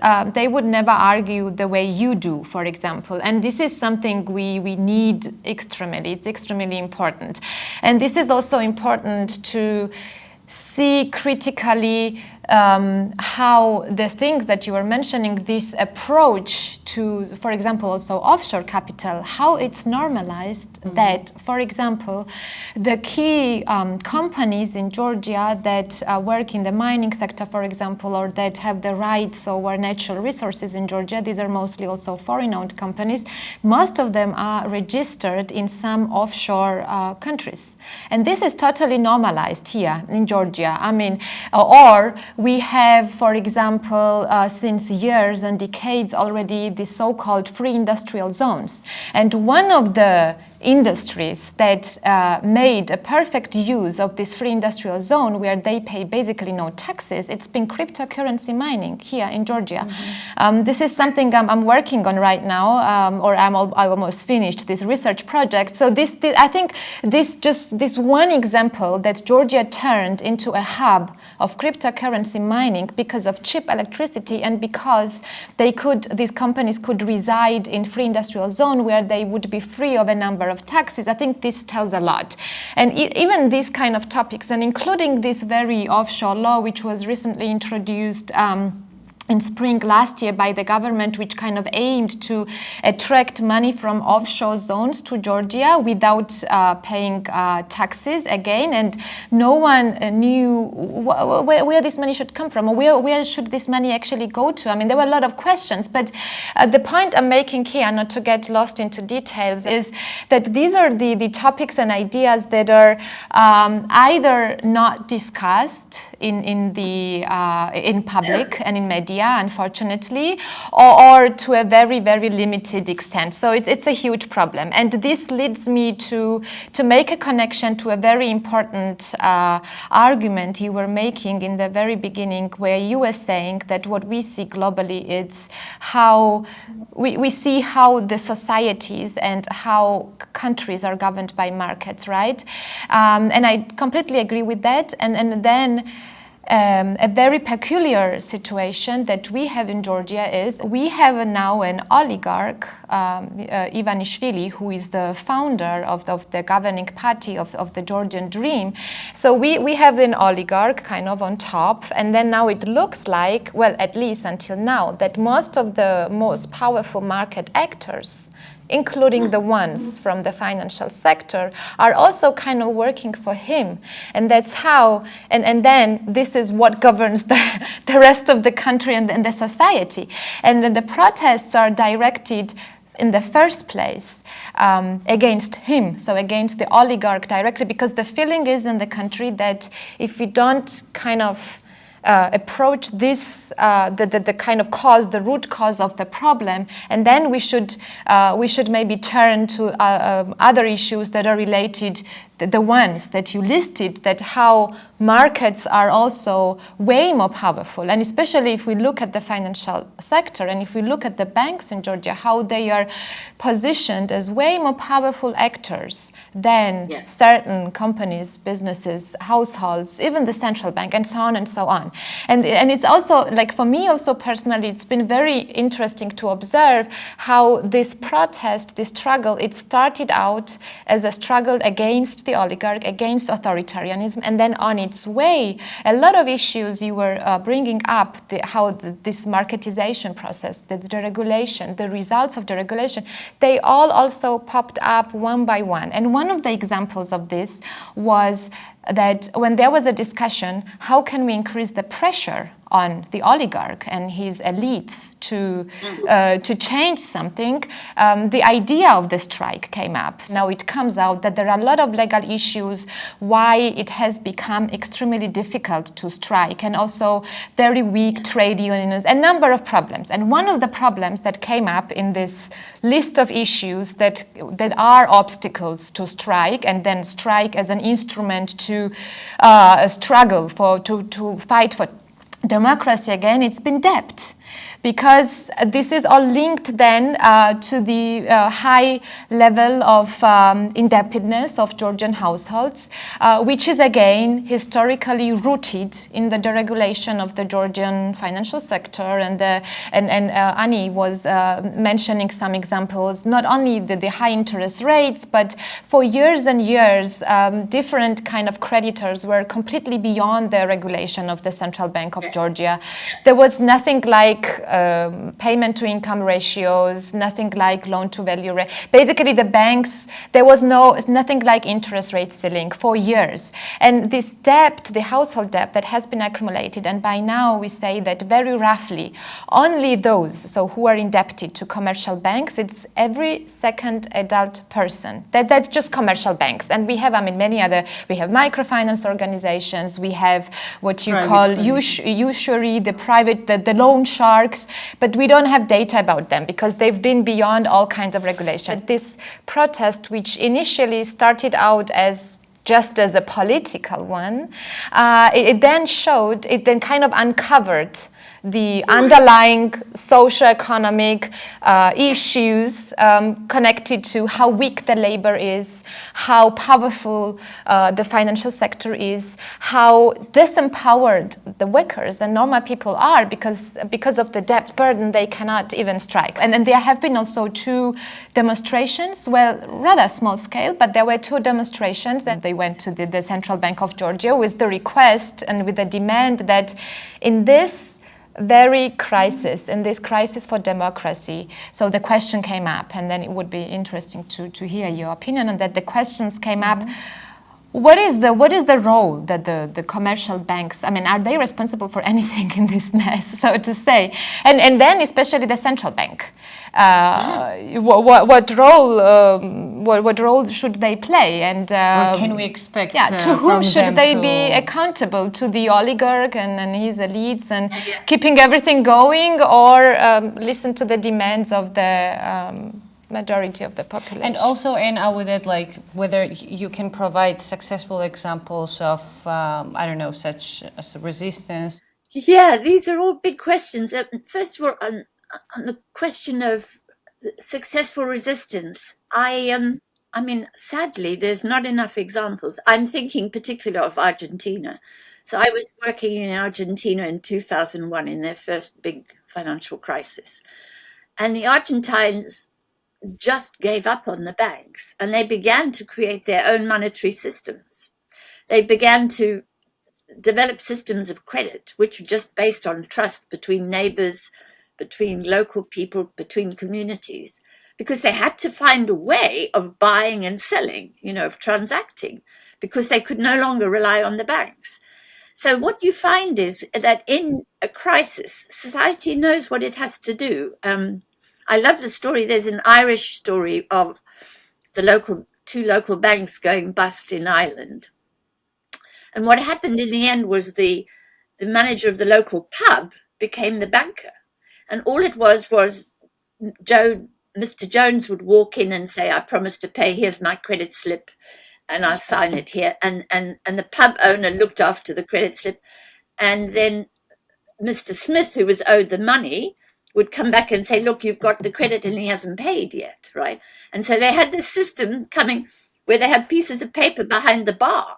never argue the way you do, for example. And this is something we need extremely. It's extremely important. And this is also important to see critically how the things that you were mentioning, this approach to, for example, also offshore capital, how it's normalized that, for example, the key companies in Georgia that work in the mining sector, for example, or that have the rights over natural resources in Georgia, these are mostly also foreign-owned companies, most of them are registered in some offshore countries. And this is totally normalized here in Georgia. I mean, or we have, for example, since years and decades already, the so-called free industrial zones. And one of the industries that made a perfect use of this free industrial zone, where they pay basically no taxes, it's been cryptocurrency mining here in Georgia. This is something I'm working on right now, or I almost finished this research project. So I think this one example that Georgia turned into a hub of cryptocurrency mining because of cheap electricity, and because these companies could reside in free industrial zone where they would be free of a number number of taxes, I think this tells a lot. And even these kind of topics, and including this very offshore law, which was recently introduced in spring last year by the government, which kind of aimed to attract money from offshore zones to Georgia without paying taxes again, and no one knew where this money should come from, or where should this money actually go to. I mean, there were a lot of questions, but the point I'm making here, not to get lost into details, is that these are the topics and ideas that are either not discussed in public and in media, unfortunately, or to a very, very limited extent. So it's a huge problem. And this leads me to make a connection to a very important argument you were making in the very beginning, where you were saying that what we see globally is how we see how the societies and how countries are governed by markets, right? And I completely agree with that. And then a very peculiar situation that we have in Georgia is we have now an oligarch, Ivanishvili, who is the founder of the governing party of the Georgian dream. So we have an oligarch kind of on top, and then now it looks like, well, at least until now, that most of the most powerful market actors, including the ones from the financial sector, are also kind of working for him. And that's how, and then this is what governs the rest of the country and the society. And then the protests are directed in the first place against him, so against the oligarch directly, because the feeling is in the country that if we don't kind of approach this, the kind of cause, the root cause of the problem, and then we should maybe turn to other issues that are related, the ones that you listed, that how markets are also way more powerful, and especially if we look at the financial sector and if we look at the banks in Georgia, how they are positioned as way more powerful actors than certain companies, businesses, households, even the central bank, and so on and so on. And it's also, like, for me also personally, it's been very interesting to observe how this protest, this struggle, it started out as a struggle against the oligarch, against authoritarianism, and then on its way, a lot of issues you were bringing up, how this marketization process, the deregulation, the results of deregulation, they all also popped up one by one. And one of the examples of this was that when there was a discussion, how can we increase the pressure on the oligarch and his elites to change something, the idea of the strike came up. Now it comes out that there are a lot of legal issues why it has become extremely difficult to strike, and also very weak trade unions, a number of problems. And one of the problems that came up in this list of issues that are obstacles to strike, and then strike as an instrument to struggle to fight for democracy again, it's been debt. Because this is all linked then to the high level of indebtedness of Georgian households, which is again historically rooted in the deregulation of the Georgian financial sector. And Annie was mentioning some examples, not only the high interest rates, but for years and years, different kind of creditors were completely beyond the regulation of the Central Bank of Georgia. There was nothing like payment to income ratios, nothing like loan to value rate. Basically the banks, there was nothing like interest rate ceiling for years. And this debt, the household debt that has been accumulated, and by now we say that very roughly only those who are indebted to commercial banks, it's every second adult person. That's just commercial banks. And we have, many other, we have microfinance organizations, we have what you call usury, the private, the loan sharks, but we don't have data about them because they've been beyond all kinds of regulation. This protest, which initially started out as just as a political one, it then kind of uncovered the underlying socio-economic issues connected to how weak the labor is, how powerful the financial sector is, how disempowered the workers and normal people are because of the debt burden they cannot even strike. And there have been also 2 demonstrations, well, rather small scale, but there were 2 demonstrations, and they went to the Central Bank of Georgia with the request and with the demand that in this very crisis, in this crisis for democracy, so the question came up, and then it would be interesting to hear your opinion on that. The questions came up, what is the role that the commercial banks, I mean, are they responsible for anything in this mess, so to say? And then especially the central bank. What role should they play, and what can we expect? To whom should they be accountable? To the oligarch and his elites and keeping everything going, or listen to the demands of the majority of the population? And also, and I would add, like, whether you can provide successful examples of I don't know, such as resistance. Yeah, these are all big questions. First of all, on the question of successful resistance, I mean, sadly, there's not enough examples. I'm thinking particularly of Argentina. So I was working in Argentina in 2001 in their first big financial crisis. And the Argentines just gave up on the banks, and they began to create their own monetary systems. They began to develop systems of credit, which were just based on trust between neighbors, between local people, between communities, because they had to find a way of buying and selling, of transacting, because they could no longer rely on the banks. So what you find is that in a crisis, society knows what it has to do. I love the story. There's an Irish story of the 2 local banks going bust in Ireland. And what happened in the end was the manager of the local pub became the banker. And all it was Mr. Jones would walk in and say, I promise to pay, here's my credit slip, and I'll sign it here. And the pub owner looked after the credit slip. And then Mr. Smith, who was owed the money, would come back and say, look, you've got the credit and he hasn't paid yet, right? And so they had this system coming where they had pieces of paper behind the bar,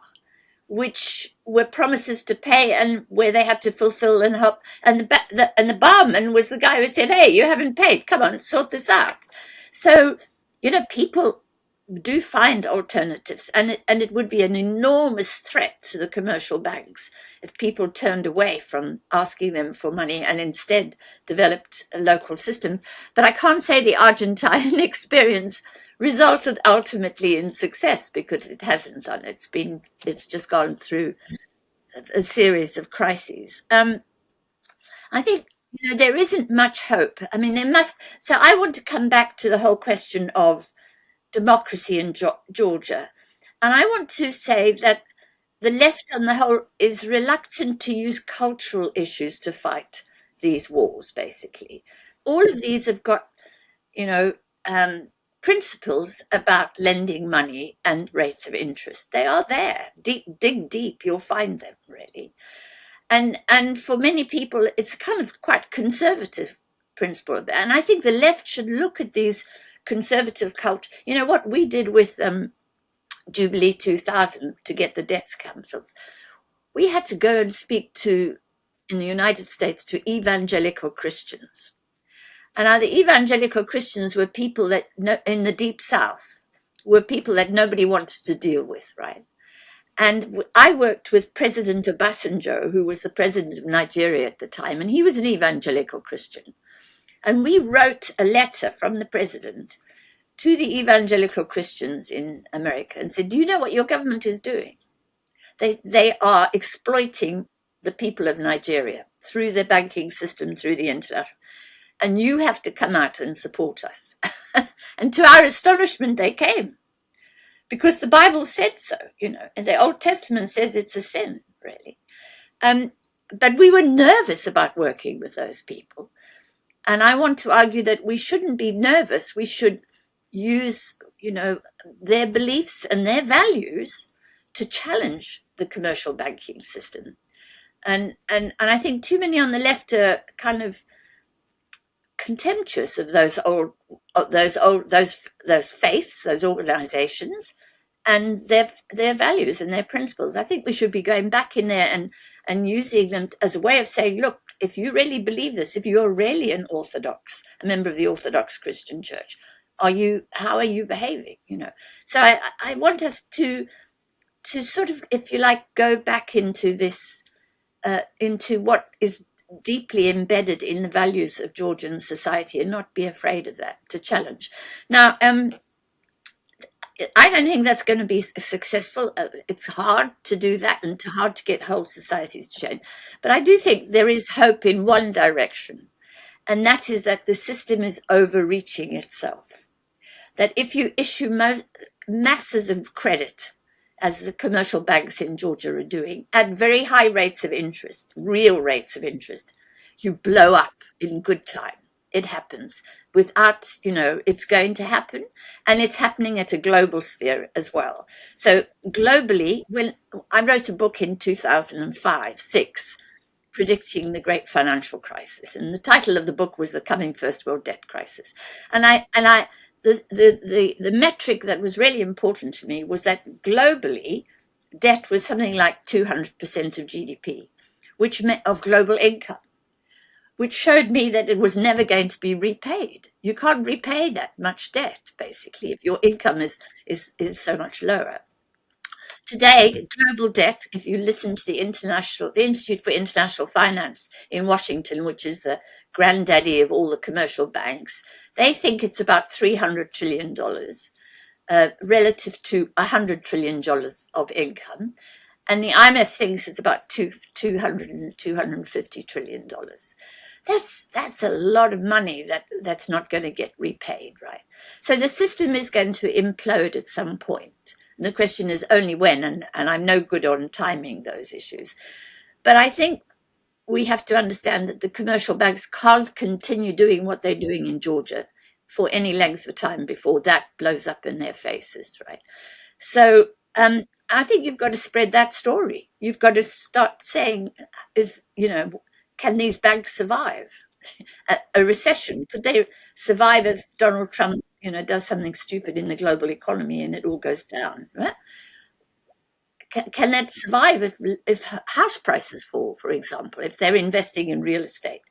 which were promises to pay and where they had to fulfill and help. And the barman was the guy who said, hey, you haven't paid. Come on, sort this out. So, people do find alternatives. And it would be an enormous threat to the commercial banks if people turned away from asking them for money and instead developed local systems. But I can't say the Argentine experience resulted ultimately in success, because it hasn't done. It's just gone through a series of crises. I think there isn't much hope. I mean, so I want to come back to the whole question of democracy in Georgia. And I want to say that the left on the whole is reluctant to use cultural issues to fight these wars, basically. All of these have got, principles about lending money and rates of interest. They are there. Dig deep, you'll find them, really. And for many people, it's kind of quite conservative principle. And I think the left should look at these conservative culture. What we did with Jubilee 2000 to get the debts cancelled, we had to go and speak in the United States, to evangelical Christians. And the evangelical Christians were people that, in the deep South, were people that nobody wanted to deal with, right? And I worked with President Obasanjo, who was the president of Nigeria at the time, and he was an evangelical Christian. And we wrote a letter from the president to the evangelical Christians in America and said, do you know what your government is doing? They are exploiting the people of Nigeria through the banking system, through the internet. And you have to come out and support us. And to our astonishment, they came. Because the Bible said so, and the Old Testament says it's a sin, really. But we were nervous about working with those people. And I want to argue that we shouldn't be nervous. We should use, their beliefs and their values to challenge the commercial banking system. And I think too many on the left are kind of contemptuous of those faiths, those organizations, and their values and their principles. I think we should be going back in there and using them as a way of saying, look, if you really believe this, if you're really a member of the Orthodox Christian Church, how are you behaving? So I want us to sort of, if you like, go back into this, into what is deeply embedded in the values of Georgian society, and not be afraid of that, to challenge. Now, I don't think that's going to be successful. It's hard to do that, and hard to get whole societies to change. But I do think there is hope in one direction, and that is that the system is overreaching itself. That if you issue masses of credit, as the commercial banks in Georgia are doing, at very high rates of interest, real rates of interest, you blow up in good time. It happens. Without, it's going to happen, and it's happening at a global sphere as well. So globally, when I wrote a book in 2005-06, predicting the great financial crisis, and the title of the book was The Coming First World Debt Crisis. The metric that was really important to me was that globally, debt was something like 200% of GDP, which meant of global income, which showed me that it was never going to be repaid. You can't repay that much debt, basically, if your income is so much lower. Today, global debt, if you listen to the Institute for International Finance in Washington, which is the granddaddy of all the commercial banks, they think it's about $300 trillion relative to $100 trillion of income. And the IMF thinks it's about $250 trillion. That's a lot of money that's not going to get repaid, right? So the system is going to implode at some point. And the question is only when, and I'm no good on timing those issues. But I think we have to understand that the commercial banks can't continue doing what they're doing in Georgia for any length of time before that blows up in their faces, right? So I think you've got to spread that story. You've got to start saying, can these banks survive a recession? Could they survive if Donald Trump, does something stupid in the global economy and it all goes down, right? Can that survive if house prices fall, for example, if they're investing in real estate?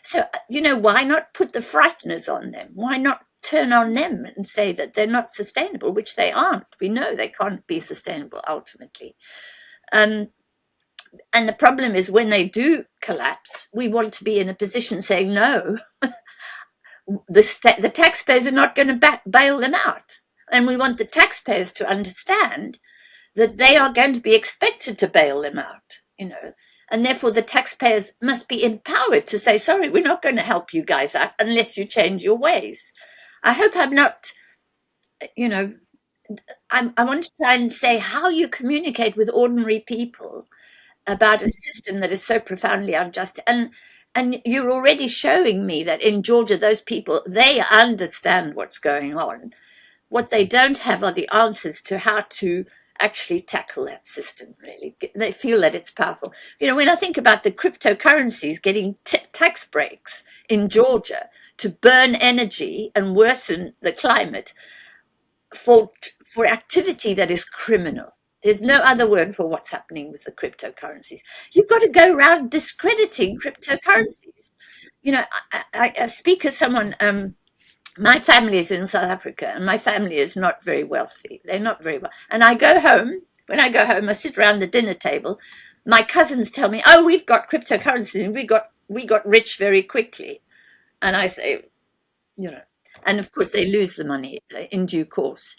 So, why not put the frighteners on them? Why not turn on them and say that they're not sustainable, which they aren't? We know they can't be sustainable ultimately. And the problem is when they do collapse, we want to be in a position saying, no, the taxpayers are not going to bail them out. And we want the taxpayers to understand that they are going to be expected to bail them out, and therefore the taxpayers must be empowered to say, sorry, we're not going to help you guys out unless you change your ways. I hope I'm not, I want to try and say how you communicate with ordinary people about a system that is so profoundly unjust. And you're already showing me that in Georgia, those people, they understand what's going on. What they don't have are the answers to how to actually tackle that system, really. They feel that it's powerful. When I think about the cryptocurrencies getting tax breaks in Georgia to burn energy and worsen the climate for activity that is criminal. There's no other word for what's happening with the cryptocurrencies. You've got to go around discrediting cryptocurrencies. I speak as someone, my family is in South Africa and my family is not very wealthy. They're not very well. And when I go home, I sit around the dinner table. My cousins tell me, oh, we've got cryptocurrencies and we got rich very quickly. And I say, and of course they lose the money in due course.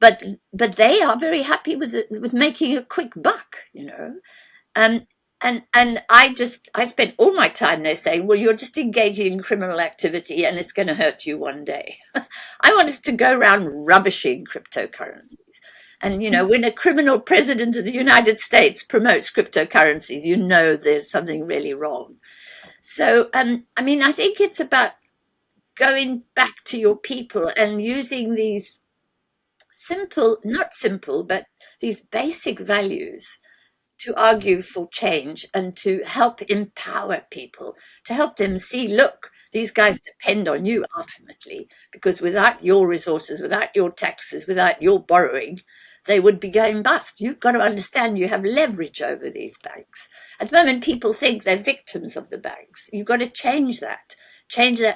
But they are very happy with making a quick buck, And I spent all my time there saying, well, you're just engaging in criminal activity and it's going to hurt you one day. I want us to go around rubbishing cryptocurrencies. And, when a criminal president of the United States promotes cryptocurrencies, there's something really wrong. So, I think it's about going back to your people and using these not simple, but these basic values to argue for change and to help empower people, to help them see, look, these guys depend on you ultimately, because without your resources, without your taxes, without your borrowing, they would be going bust. You've got to understand you have leverage over these banks. At the moment, people think they're victims of the banks. You've got to change that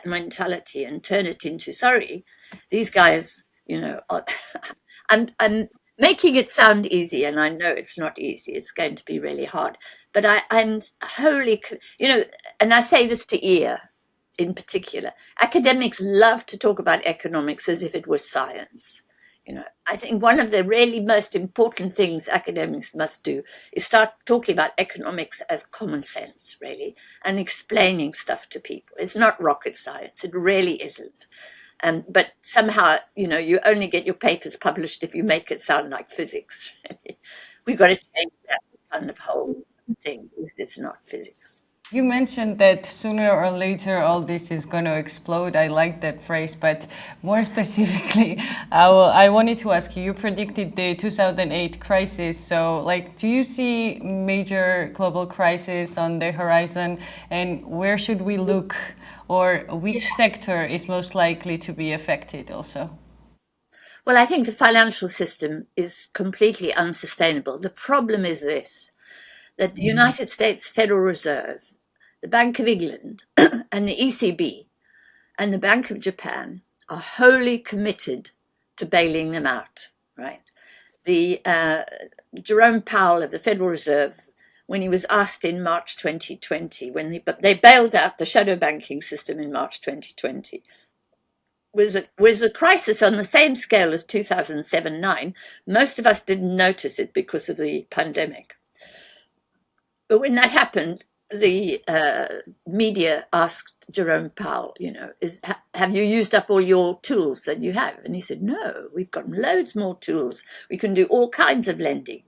mentality and turn it into, sorry, these guys, I'm making it sound easy, and I know it's not easy. It's going to be really hard. But I'm wholly, and I say this to Ia in particular, academics love to talk about economics as if it was science. I think one of the really most important things academics must do is start talking about economics as common sense, really, and explaining stuff to people. It's not rocket science. It really isn't. But somehow, you only get your papers published if you make it sound like physics. We've got to change that kind of whole thing because it's not physics. You mentioned that sooner or later all this is going to explode. I like that phrase, but more specifically, I wanted to ask you, you predicted the 2008 crisis. So, do you see major global crisis on the horizon, and where should we look, or which sector is most likely to be affected also? Well, I think the financial system is completely unsustainable. The problem is this, that the United States Federal Reserve, the Bank of England and the ECB and the Bank of Japan are wholly committed to bailing them out, right? The Jerome Powell of the Federal Reserve, when he was asked in March 2020, when they bailed out the shadow banking system in March 2020, was a crisis on the same scale as 2007-9. Most of us didn't notice it because of the pandemic. But when that happened, the media asked Jerome Powell, have you used up all your tools that you have? And he said, no, we've got loads more tools. We can do all kinds of lending.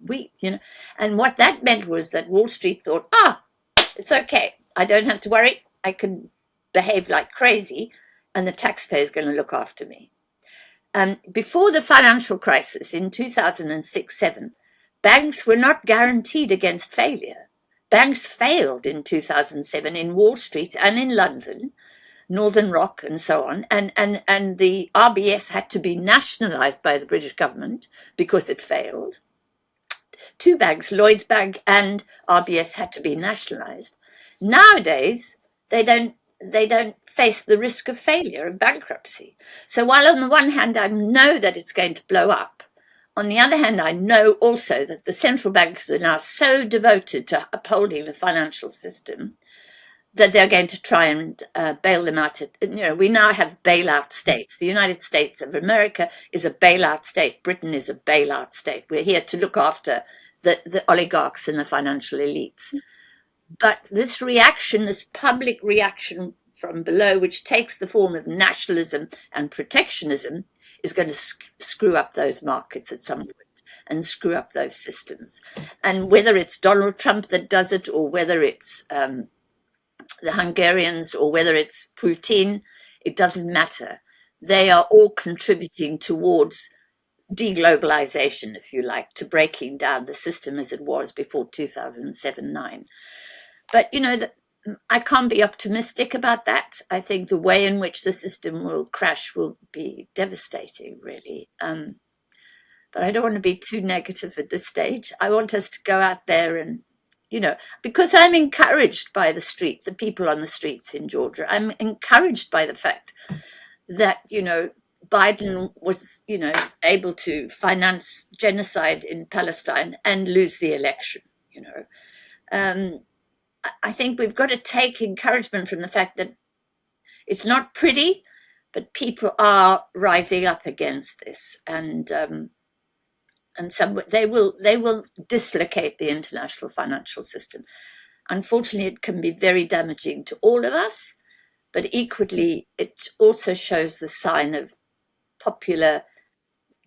And what that meant was that Wall Street thought, it's okay. I don't have to worry. I can behave like crazy and the taxpayer is going to look after me. Before the financial crisis in 2006-7, banks were not guaranteed against failure. Banks failed in 2007 in Wall Street and in London, Northern Rock and so on, and the RBS had to be nationalised by the British government because it failed. Two banks, Lloyds Bank and RBS, had to be nationalised. Nowadays, they don't face the risk of failure, of bankruptcy. So while on the one hand I know that it's going to blow up, on the other hand, I know also that the central banks are now so devoted to upholding the financial system that they're going to try and bail them out. We now have bailout states. The United States of America is a bailout state. Britain is a bailout state. We're here to look after the oligarchs and the financial elites. But this reaction, this public reaction from below, which takes the form of nationalism and protectionism, is going to screw up those markets at some point and screw up those systems. And whether it's Donald Trump that does it, or whether it's the Hungarians, or whether it's Putin, it doesn't matter. They are all contributing towards deglobalization, if you like, to breaking down the system as it was before 2007-9. But, I can't be optimistic about that. I think the way in which the system will crash will be devastating, really. But I don't want to be too negative at this stage. I want us to go out there and, because I'm encouraged by the people on the streets in Georgia. I'm encouraged by the fact that, Biden was, able to finance genocide in Palestine and lose the election, I think we've got to take encouragement from the fact that it's not pretty, but people are rising up against this, and some they will dislocate the international financial system. Unfortunately, it can be very damaging to all of us, but equally, it also shows the sign of popular,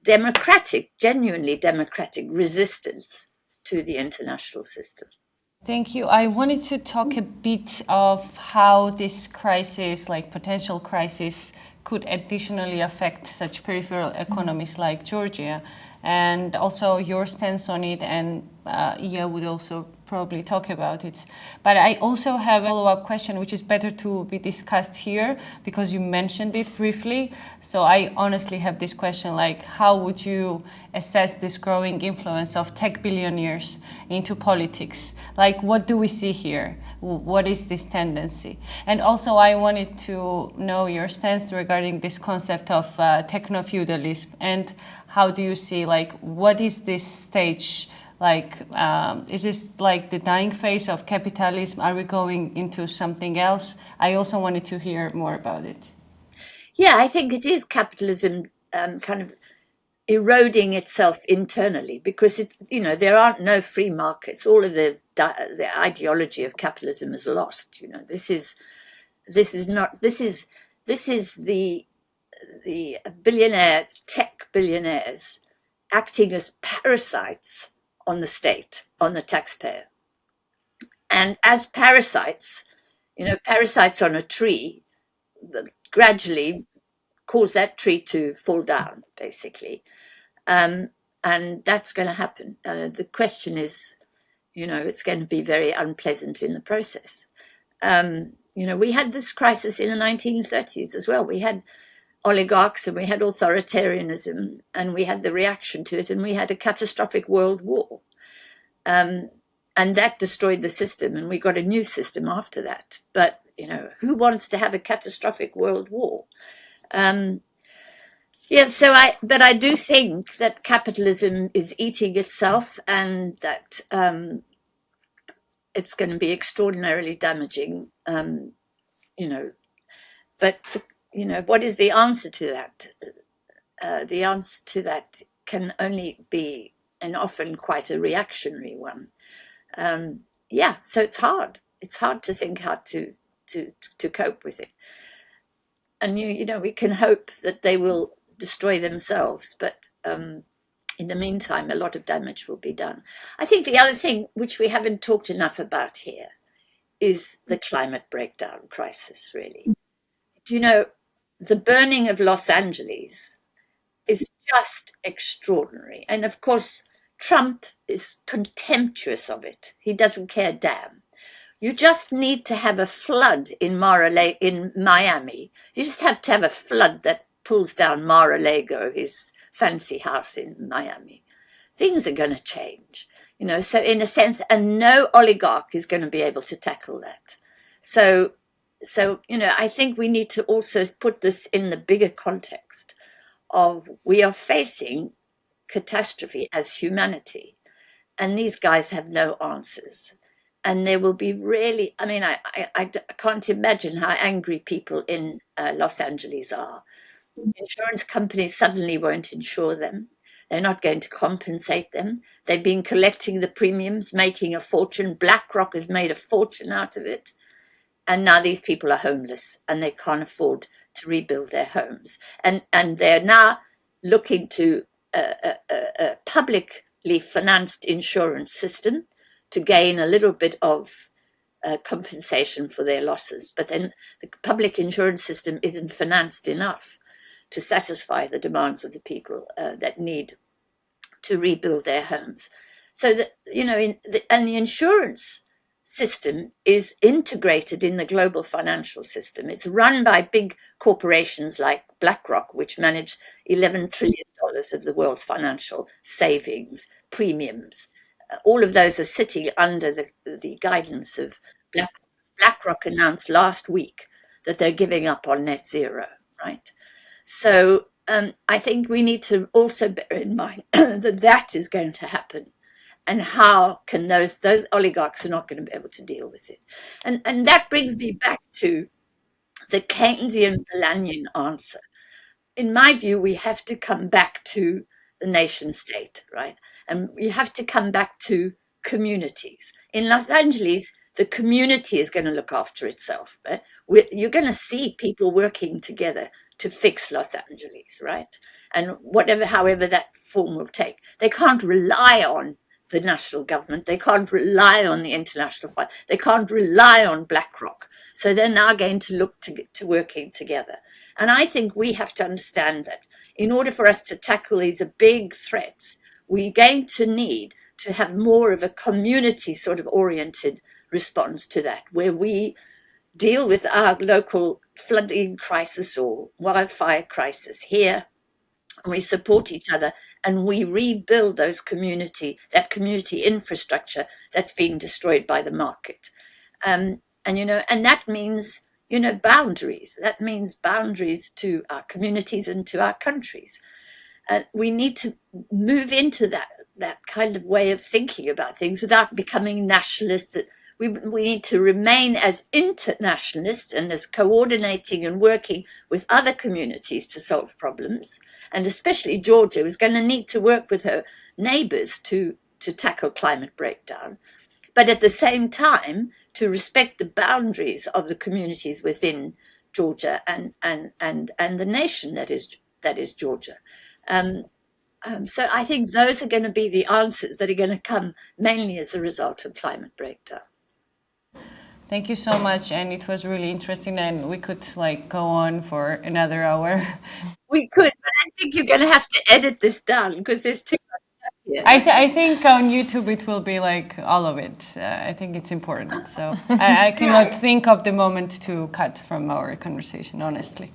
genuinely democratic resistance to the international system. Thank you. I wanted to talk a bit of how this crisis, like potential crisis, could additionally affect such peripheral economies like Georgia, and also your stance on it, and Ia would also probably talk about it. But I also have a follow-up question, which is better to be discussed here because you mentioned it briefly. So I honestly have this question, like, how would you assess this growing influence of tech billionaires into politics? Like, what do we see here? What is this tendency? And also I wanted to know your stance regarding this concept of techno-feudalism, and how do you see, like, what is this stage? Like, is this like the dying phase of capitalism? Are we going into something else? I also wanted to hear more about it. Yeah, I think it is capitalism kind of eroding itself internally, because it's, you know, there aren't no free markets. All of the ideology of capitalism is lost. You know, this is the tech billionaires acting as parasites on the state, on the taxpayer. And as parasites, you know, parasites on a tree gradually cause that tree to fall down, basically. And that's going to happen. The question is, you know, it's going to be very unpleasant in the process. You know, we had this crisis in the 1930s as well. We had oligarchs and we had authoritarianism and we had the reaction to it, and we had a catastrophic world war. And that destroyed the system, and we got a new system after that. But, you know, who wants to have a catastrophic world war? Yeah, but I do think that capitalism is eating itself, and that it's going to be extraordinarily damaging, you know. But, you know, what is the answer to that? The answer to that can only be, and often quite a reactionary one. Yeah, so it's hard. It's hard to think how to cope with it. And you know, we can hope that they will destroy themselves, but in the meantime, a lot of damage will be done. I think the other thing which we haven't talked enough about here is the climate breakdown crisis, really. Do you know, the burning of Los Angeles is just extraordinary. And of course, Trump is contemptuous of it. He doesn't care a damn. You just need to have a flood in Miami. You just have to have a flood that pulls down Mar-a-Lago, his fancy house in Miami. Things are going to change, you know. So in a sense, and no oligarch is going to be able to tackle that. So you know, I think we need to also put this in the bigger context of, we are facing catastrophe as humanity, and these guys have no answers. And there will be really, I mean, I can't imagine how angry people in Los Angeles are. Insurance companies suddenly won't insure them. They're not going to compensate them. They've been collecting the premiums, making a fortune. BlackRock has made a fortune out of it. And now these people are homeless and they can't afford to rebuild their homes. And they're now looking to a publicly financed insurance system to gain a little bit of compensation for their losses. But then the public insurance system isn't financed enough to satisfy the demands of the people that need to rebuild their homes. So that, you know, and the insurance system is integrated in the global financial system. It's run by big corporations like BlackRock, which manage $11 trillion of the world's financial savings, premiums. All of those are sitting under the guidance of BlackRock. BlackRock announced last week that they're giving up on net zero, right? So I think we need to also bear in mind that is going to happen. And how can those oligarchs are not going to be able to deal with it. And that brings me back to the Keynesian Polanyian answer. In my view, we have to come back to the nation state, right? And we have to come back to communities. In Los Angeles, the community is going to look after itself. Right? You're going to see people working together to fix Los Angeles, right? And however that form will take. They can't rely on the national government. They can't rely on the international fund. They can't rely on BlackRock. So they're now going to look to working together. And I think we have to understand that in order for us to tackle these big threats, we're going to need to have more of a community sort of oriented response to that, where we deal with our local flooding crisis or wildfire crisis here, and we support each other, and we rebuild that community infrastructure that's being destroyed by the market. And that means, boundaries. That means boundaries to our communities and to our countries. We need to move into that kind of way of thinking about things without becoming nationalists. We need to remain as internationalists and as coordinating and working with other communities to solve problems. And especially Georgia is going to need to work with her neighbours to tackle climate breakdown. But at the same time, to respect the boundaries of the communities within Georgia and the nation that is Georgia. So I think those are going to be the answers that are going to come mainly as a result of climate breakdown. Thank you so much, and it was really interesting, and we could go on for another hour. We could, but I think you're going to have to edit this down because there's too much stuff here. I think on YouTube it will be all of it. I think it's important, so I cannot think of the moment to cut from our conversation, honestly.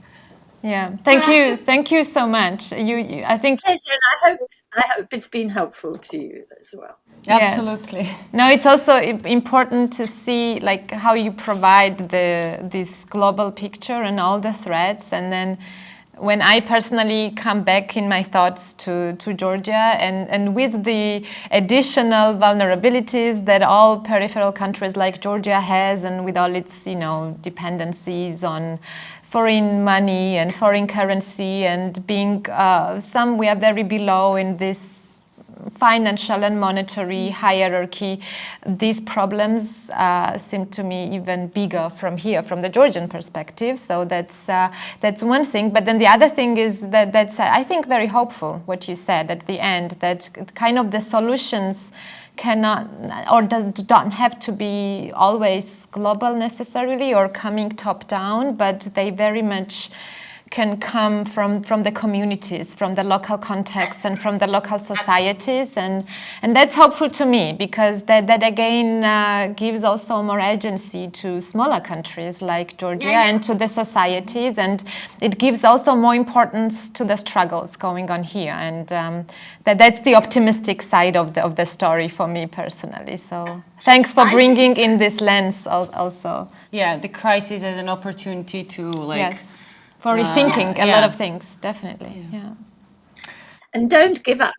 Yeah, thank you so much. I think pleasure, and I hope it's been helpful to you as well. Absolutely. Yes. No, it's also important to see how you provide this global picture and all the threats, and then when I personally come back in my thoughts to Georgia and with the additional vulnerabilities that all peripheral countries like Georgia has, and with all its dependencies on foreign money and foreign currency, and being we are very below in this financial and monetary hierarchy, these problems seem to me even bigger from the Georgian perspective. So that's one thing. But then the other thing is that's I think very hopeful what you said at the end, that kind of the solutions cannot or don't have to be always global necessarily or coming top down, but they very much can come from the communities, from the local context and from the local societies, and that's hopeful to me, because that again gives also more agency to smaller countries like Georgia and to the societies, and it gives also more importance to the struggles going on here, and that's the optimistic side of the story for me personally. So thanks for bringing in this lens also. Yeah, the crisis as an opportunity to for rethinking a lot of things, definitely. Yeah. And don't give up,